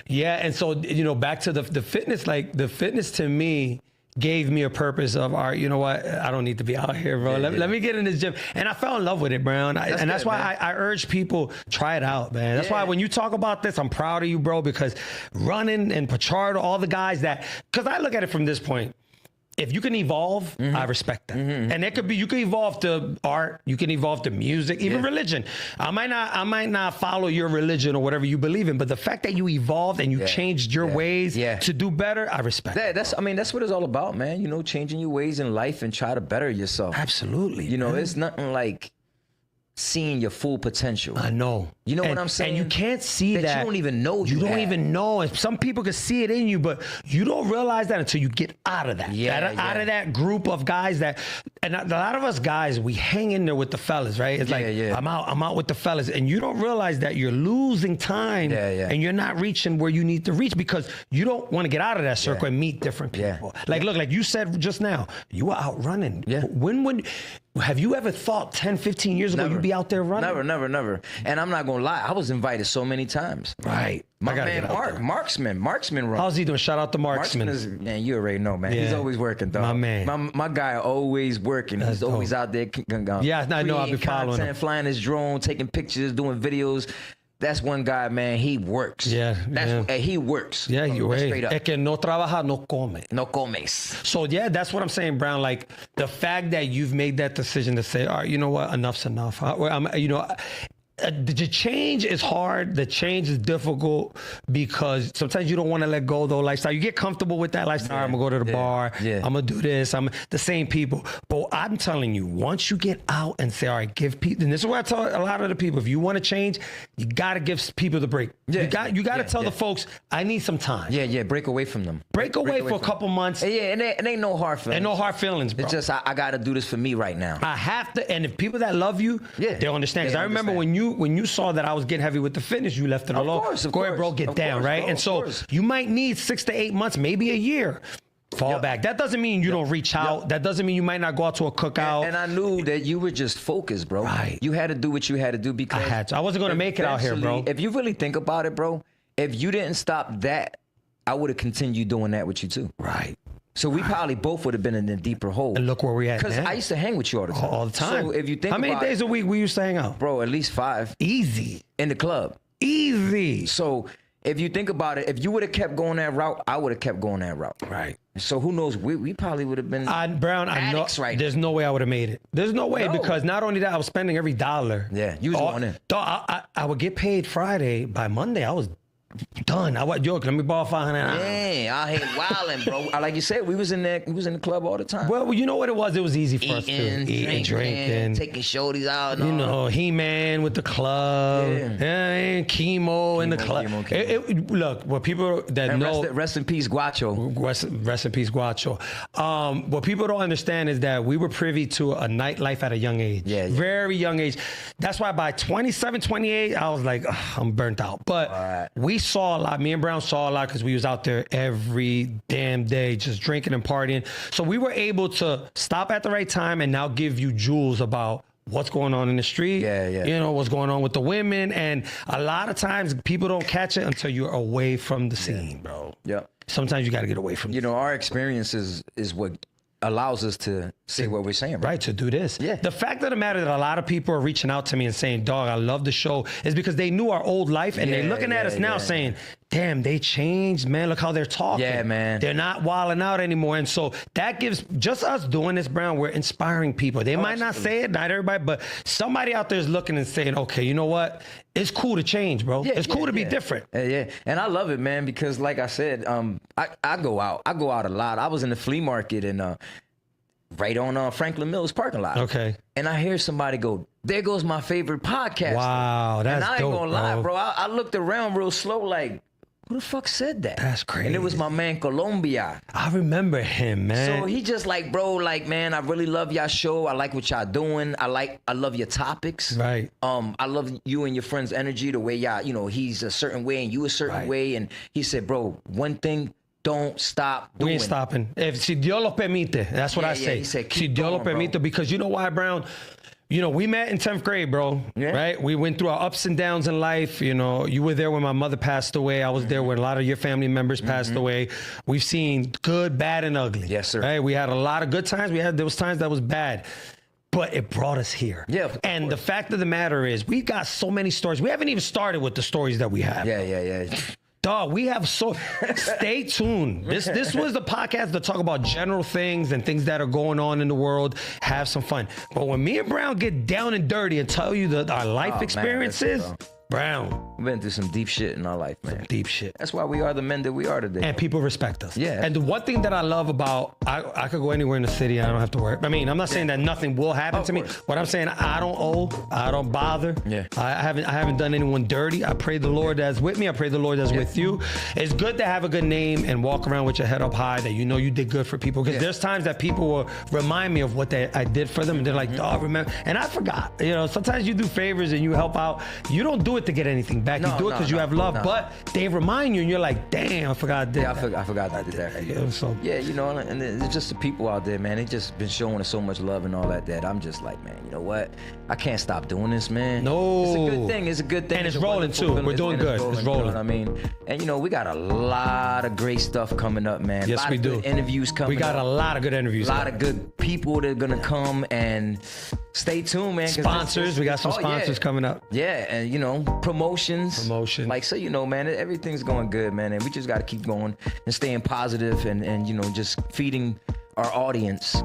Speaker 1: Yeah, and so back to the fitness. Like the fitness to me gave me a purpose of, all right, you know what? I don't need to be out here, bro. Let me get in this gym. And I fell in love with it, Brown. That's
Speaker 2: good,
Speaker 1: why
Speaker 2: man.
Speaker 1: I urge people, try it out, man. That's why
Speaker 2: Yeah.
Speaker 1: when you talk about this, I'm proud of you, bro, because running and Pachardo, all the guys because I look at it from this point. If you can evolve, I respect that. And it could be, you can evolve to art, you can evolve to music, even religion. I might not follow your religion or whatever you believe in, but the fact that you evolved and you changed your ways to do better, I respect that.
Speaker 2: That's what it's all about, man. Changing your ways in life and try to better yourself.
Speaker 1: Absolutely.
Speaker 2: It's nothing like seeing your full potential.
Speaker 1: I know.
Speaker 2: You know what
Speaker 1: And-
Speaker 2: I'm saying?
Speaker 1: And you can't see
Speaker 2: That
Speaker 1: that.
Speaker 2: you don't even know
Speaker 1: You
Speaker 2: you
Speaker 1: don't
Speaker 2: have.
Speaker 1: even know. And some people can see it in you, but you don't realize that until you get out of that. Out of that group of guys and a lot of us guys, we hang in there with the fellas, right? It's I'm out with the fellas. And you don't realize that you're losing time and you're not reaching where you need to reach because you don't want to get out of that circle and meet different people. Like you said just now, you were out running.
Speaker 2: Yeah.
Speaker 1: When have you ever thought 10, 15 years ago you'd be out there running?
Speaker 2: Never. And I'm not gonna lie, I was invited so many times.
Speaker 1: Right.
Speaker 2: My
Speaker 1: I gotta
Speaker 2: man
Speaker 1: get out there.
Speaker 2: Marksman run.
Speaker 1: How's he doing? Shout out to Marksman.
Speaker 2: Man, you already know, man. He's
Speaker 1: Yeah.
Speaker 2: always working, dog.
Speaker 1: My man.
Speaker 2: My guy always working.
Speaker 1: That's
Speaker 2: He's always out there.
Speaker 1: Yeah, I know. I've been
Speaker 2: creating
Speaker 1: following
Speaker 2: content,
Speaker 1: him.
Speaker 2: flying his drone, taking pictures, doing videos. That's one guy, man. He works.
Speaker 1: Yeah.
Speaker 2: He works.
Speaker 1: Yeah,
Speaker 2: Straight up.
Speaker 1: Es que no trabaja, no come.
Speaker 2: No comes.
Speaker 1: So yeah, that's what I'm saying, Brown. Like the fact that you've made that decision to say, all right, you know what, enough's enough. The change is hard. The change is difficult because sometimes you don't want to let go of the lifestyle. You get comfortable with that lifestyle. I'm gonna go to the bar.
Speaker 2: Yeah.
Speaker 1: I'm gonna do this. I'm the same people. But I'm telling you, once you get out and say, all right, give people, and this is what I tell a lot of the people, if you want to change, you gotta give people the break.
Speaker 2: Yeah.
Speaker 1: You gotta tell the folks, I need some time.
Speaker 2: Yeah. Break away from them.
Speaker 1: Break away for a couple months.
Speaker 2: Yeah, and it ain't no hard feelings.
Speaker 1: And no hard feelings, bro.
Speaker 2: It's just I got to do this for me right now.
Speaker 1: I have to, and if people that love you, they'll understand. Because
Speaker 2: They
Speaker 1: I remember when you saw that I was getting heavy with the fitness, you left it alone. Go ahead, bro, get down, right? And so you might need 6 to 8 months, maybe a year. Fall back. That doesn't mean you don't reach out. That doesn't mean you might not go out to a cookout.
Speaker 2: And I knew that you were just focused, bro.
Speaker 1: Right.
Speaker 2: You had to do what you had to do because
Speaker 1: I had to. I wasn't going to make it out here, bro.
Speaker 2: If you really think about it, bro, if you didn't stop that, I would have continued doing that with you too.
Speaker 1: Right.
Speaker 2: So we probably both would have been in a deeper hole.
Speaker 1: And look where we at
Speaker 2: Because
Speaker 1: now.
Speaker 2: I used to hang with you all the time.
Speaker 1: All the time.
Speaker 2: So if you think
Speaker 1: how many
Speaker 2: about
Speaker 1: days
Speaker 2: it,
Speaker 1: a week we used to hang out?
Speaker 2: bro, at least 5
Speaker 1: Easy.
Speaker 2: in the club.
Speaker 1: Easy.
Speaker 2: So if you think about it, if you would have kept going that route, I would have kept going that route.
Speaker 1: Right.
Speaker 2: So who knows? We probably would have been
Speaker 1: Brown, I know.
Speaker 2: addicts right
Speaker 1: There's no way I would have made it. There's no way,
Speaker 2: No.
Speaker 1: because not only that, I was spending every dollar.
Speaker 2: Yeah, you was going in.
Speaker 1: Dog, I would get paid Friday. By Monday, I was done. I was joking. Let me borrow $500.
Speaker 2: Yeah, out here wilding, bro. Like you said, we was in the club all the time.
Speaker 1: Well, you know what it was? It was easy for us to eat and drinking.
Speaker 2: Taking shorties out. And
Speaker 1: You
Speaker 2: all.
Speaker 1: know, He-Man with the club, and chemo in the club.
Speaker 2: Chemo.
Speaker 1: Look, what people that
Speaker 2: And
Speaker 1: know,
Speaker 2: rest in peace, Guacho.
Speaker 1: rest in peace, Guacho. What people don't understand is that we were privy to a nightlife at a young age.
Speaker 2: Yeah.
Speaker 1: Very young age. That's why by 27, 28, I was like, "Ugh, I'm burnt out. But
Speaker 2: Right.
Speaker 1: we saw a lot. Me and Brown saw a lot because we was out there every damn day just drinking and partying. So we were able to stop at the right time and now give you jewels about what's going on in the street.
Speaker 2: Yeah.
Speaker 1: You know, what's going on with the women. And a lot of times people don't catch it until you're away from the scene, bro.
Speaker 2: Yeah.
Speaker 1: Sometimes you got to get away from
Speaker 2: You know, our experiences is what allows us to say what we're saying.
Speaker 1: right to do this.
Speaker 2: Yeah.
Speaker 1: The fact of the matter that a lot of people are reaching out to me and saying, "Dog, I love the show," is because they knew our old life and they're looking at us now saying, "Damn, they changed, man. Look how they're talking.
Speaker 2: Yeah, man.
Speaker 1: They're not wilding out anymore." And so that gives just us doing this, Brown. We're inspiring people. They might not say it, not everybody, but somebody out there is looking and saying, "Okay, you know what? It's cool to change, bro. It's cool to be different."
Speaker 2: Yeah, and I love it, man, because like I said, I go out. I go out a lot. I was in the flea market and right on Franklin Mills parking lot.
Speaker 1: Okay.
Speaker 2: And I hear somebody go, "There goes my favorite podcast."
Speaker 1: Wow, that's
Speaker 2: And I ain't
Speaker 1: dope,
Speaker 2: gonna lie,
Speaker 1: bro.
Speaker 2: bro. I looked around real slow, like, who the fuck said that?
Speaker 1: That's
Speaker 2: And it was
Speaker 1: crazy.
Speaker 2: my man Colombia.
Speaker 1: I remember him, man.
Speaker 2: So he just like, bro, like, man, I really love y'all show. I like what y'all doing. I love your topics.
Speaker 1: Right.
Speaker 2: I love you and your friend's energy, the way y'all, you know, he's a certain way and you a certain
Speaker 1: Right.
Speaker 2: way. And he said, bro, one thing, don't stop doing.
Speaker 1: We ain't stopping. If si Dios lo permite, that's what
Speaker 2: Yeah,
Speaker 1: I
Speaker 2: yeah,
Speaker 1: say.
Speaker 2: he said,
Speaker 1: Si
Speaker 2: keep
Speaker 1: Dios lo
Speaker 2: going, bro.
Speaker 1: permite, because you know why, Brown? You know, we met in 10th grade, bro.
Speaker 2: Yeah.
Speaker 1: Right? We went through our ups and downs in life. You know, you were there when my mother passed away. I was there when a lot of your family members passed away. We've seen good, bad, and ugly.
Speaker 2: Yes, sir.
Speaker 1: Right? We had a lot of good times. There was times that was bad. But it brought us here.
Speaker 2: Yeah, of
Speaker 1: and
Speaker 2: course.
Speaker 1: the fact of the matter is, we got so many stories. We haven't even started with the stories that we have.
Speaker 2: Yeah.
Speaker 1: Dog, we have so. Stay tuned. This was the podcast to talk about general things and things that are going on in the world. Have some fun. But when me and Brown get down and dirty and tell you our life
Speaker 2: man,
Speaker 1: experiences,
Speaker 2: listen,
Speaker 1: Brown,
Speaker 2: We've been through some deep shit in our life, man.
Speaker 1: deep shit.
Speaker 2: That's why we are the men that we are today.
Speaker 1: And people respect us.
Speaker 2: Yeah.
Speaker 1: And the one thing that I love about, I could go anywhere in the city. I don't have to worry. I mean, I'm not saying that nothing will happen to me.
Speaker 2: course.
Speaker 1: What I'm saying, I don't owe. I don't bother.
Speaker 2: Yeah.
Speaker 1: I haven't done anyone dirty. I pray the Lord that's with me. I pray the Lord that's with you. It's good to have a good name and walk around with your head up high, that you know you did good for people. Because there's times that people will remind me of what I did for them, and they're like, "Oh, remember?" And I forgot. You know, sometimes you do favors and you help out. You don't do it to get anything back. You do it because you have love. But they remind you, and you're like, "Damn, I forgot I did
Speaker 2: Yeah,
Speaker 1: that."
Speaker 2: I forgot I did that for you.
Speaker 1: Yeah, so
Speaker 2: Yeah, you know, and it's just the people out there, man. They just been showing us so much love and all that I'm just like, man, you know what? I can't stop doing this, man.
Speaker 1: No.
Speaker 2: It's a good thing. It's a good thing.
Speaker 1: And it's
Speaker 2: a
Speaker 1: rolling,
Speaker 2: wonderful
Speaker 1: too.
Speaker 2: feeling.
Speaker 1: We're doing
Speaker 2: And
Speaker 1: good. It's
Speaker 2: You know
Speaker 1: rolling.
Speaker 2: what I mean? And, you know, we got a lot of great stuff coming up, man.
Speaker 1: Yes,
Speaker 2: a lot
Speaker 1: we
Speaker 2: of
Speaker 1: do.
Speaker 2: good interviews coming
Speaker 1: we got
Speaker 2: up.
Speaker 1: a lot of good interviews.
Speaker 2: A lot of good people that are going to come, and stay tuned, man. 'cause
Speaker 1: sponsors. We got some
Speaker 2: oh,
Speaker 1: sponsors
Speaker 2: yeah.
Speaker 1: coming up.
Speaker 2: Yeah, and you know, promotions. Like, so, you know, man, everything's going good, man. And we just got to keep going and staying positive and, you know, just feeding our audience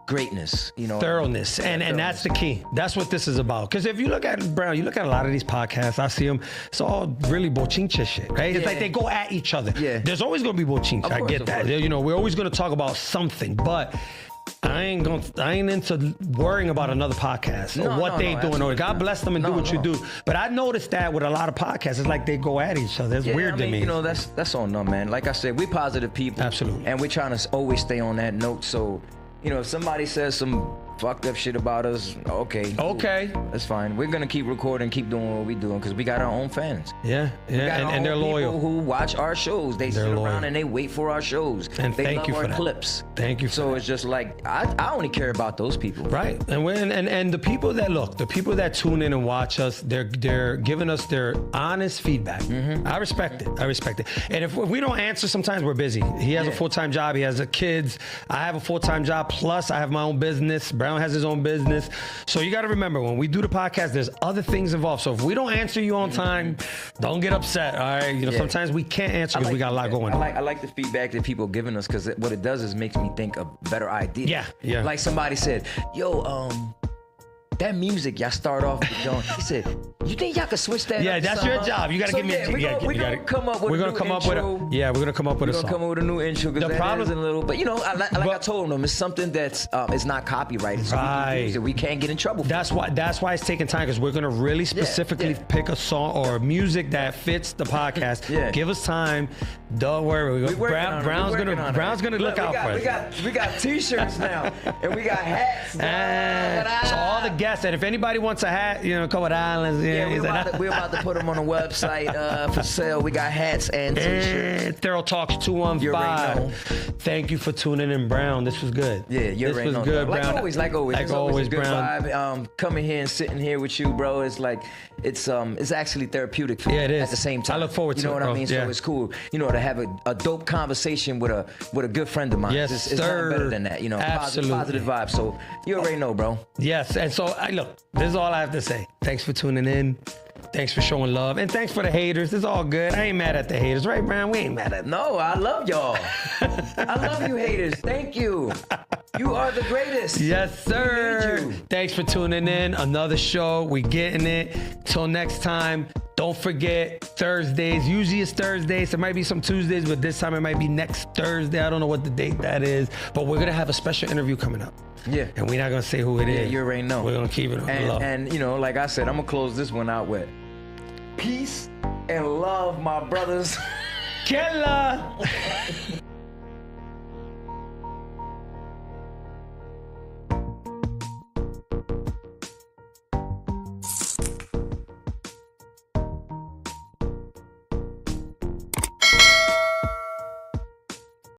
Speaker 2: greatness, you know.
Speaker 1: Thoroughness. And that's the key. That's what this is about. Because if you look at Brown, you look at a lot of these podcasts, I see them, it's all really bochincha shit, right? It's like they go at each other.
Speaker 2: Yeah.
Speaker 1: There's always going to be bochincha. I get that. You know, we're always going to talk about something, but I ain't into worrying about another podcast or what they doing. Or God bless them and do what you do. But I noticed that with a lot of podcasts, it's like they go at each other. It's weird to me.
Speaker 2: You know, that's on them, man. Like I said, we're positive people.
Speaker 1: Absolutely.
Speaker 2: And we're trying to always stay on that note. So, you know, if somebody says some fucked up shit about us, okay.
Speaker 1: Okay.
Speaker 2: That's fine. We're gonna keep recording, keep doing what we're doing, because we got our own fans.
Speaker 1: Yeah. And they're loyal.
Speaker 2: People who watch our shows. They sit
Speaker 1: loyal.
Speaker 2: around and they wait for our shows.
Speaker 1: And
Speaker 2: they
Speaker 1: thank
Speaker 2: love
Speaker 1: you for
Speaker 2: our
Speaker 1: that.
Speaker 2: clips.
Speaker 1: Thank you for
Speaker 2: So
Speaker 1: that.
Speaker 2: it's just like I only care about those people.
Speaker 1: Right. And the people that tune in and watch us, they're giving us their honest feedback. I respect it. And if we don't answer, sometimes we're busy. He has a full-time job. He has kids. I have a full-time job. Plus I have my own business, Brown has his own business. So you got to remember, when we do the podcast, there's other things involved. So if we don't answer you on time, don't get upset. All right. You know, sometimes we can't answer because we got a lot going on.
Speaker 2: I like the feedback that people are giving us, because what it does is makes me think of better ideas.
Speaker 1: Yeah.
Speaker 2: Like somebody said, yo, that music y'all start off with, John. He said, you think y'all could switch that?
Speaker 1: Yeah,
Speaker 2: up
Speaker 1: that's
Speaker 2: somehow?
Speaker 1: your job. You got to give me.
Speaker 2: We're gonna come up with
Speaker 1: we're
Speaker 2: a
Speaker 1: gonna
Speaker 2: new
Speaker 1: come up
Speaker 2: intro.
Speaker 1: with a. Yeah, we're gonna come up with a
Speaker 2: We're gonna
Speaker 1: song.
Speaker 2: come up with a new intro, because
Speaker 1: The
Speaker 2: that
Speaker 1: problem-
Speaker 2: is a little. But you know, I told them, it's something that's it's not copyrighted, so we can use it. We can't get in trouble.
Speaker 1: That's why it's taking time, because we're gonna really specifically pick a song or music that fits the podcast.
Speaker 2: Yeah.
Speaker 1: Give us time. Don't worry. Brown's gonna look out for us.
Speaker 2: We got T-shirts now, and we got hats.
Speaker 1: So all the guests, and if anybody wants a hat, you know, come with Islands.
Speaker 2: Yeah, we're about to put them on the website for sale. We got hats and T-shirts.
Speaker 1: Thorough Talks
Speaker 2: You already
Speaker 1: 215. Thank you for tuning in, Brown. This was good.
Speaker 2: Yeah, you
Speaker 1: this
Speaker 2: already
Speaker 1: was
Speaker 2: know.
Speaker 1: good,
Speaker 2: Like
Speaker 1: Brown.
Speaker 2: always.
Speaker 1: Like
Speaker 2: It's
Speaker 1: always,
Speaker 2: a good
Speaker 1: Brown.
Speaker 2: vibe. Coming here and sitting here with you, bro. It's like it's actually therapeutic for me.
Speaker 1: Yeah, it is.
Speaker 2: At the same time,
Speaker 1: I look forward to
Speaker 2: You know
Speaker 1: it,
Speaker 2: what
Speaker 1: bro.
Speaker 2: I mean?
Speaker 1: Yeah.
Speaker 2: So it's cool. You know, to have a dope conversation with a good friend of mine.
Speaker 1: Yes,
Speaker 2: it's
Speaker 1: sir.
Speaker 2: not better than that. You know,
Speaker 1: Absolutely.
Speaker 2: positive vibes. So you already know, bro.
Speaker 1: Yes, and so look, this is all I have to say. Thanks for tuning in. Thanks for showing love, and thanks for the haters. It's all good. I ain't mad at the haters, right, Brown? We ain't mad at them.
Speaker 2: No, I love y'all. I love you, haters. Thank you. You are the greatest.
Speaker 1: Yes, sir.
Speaker 2: We need you.
Speaker 1: Thanks for tuning in. Another show. We getting it. Till next time. Don't forget Thursdays. Usually it's Thursdays. There might be some Tuesdays, but this time it might be next Thursday. I don't know what the date that is, but we're gonna have a special interview coming up.
Speaker 2: Yeah.
Speaker 1: And we're not gonna say who it is.
Speaker 2: Yeah, you already know.
Speaker 1: We're gonna keep it on the low.
Speaker 2: And you know, like I said, I'm gonna close this one out with peace and love, my brothers.
Speaker 1: Killer.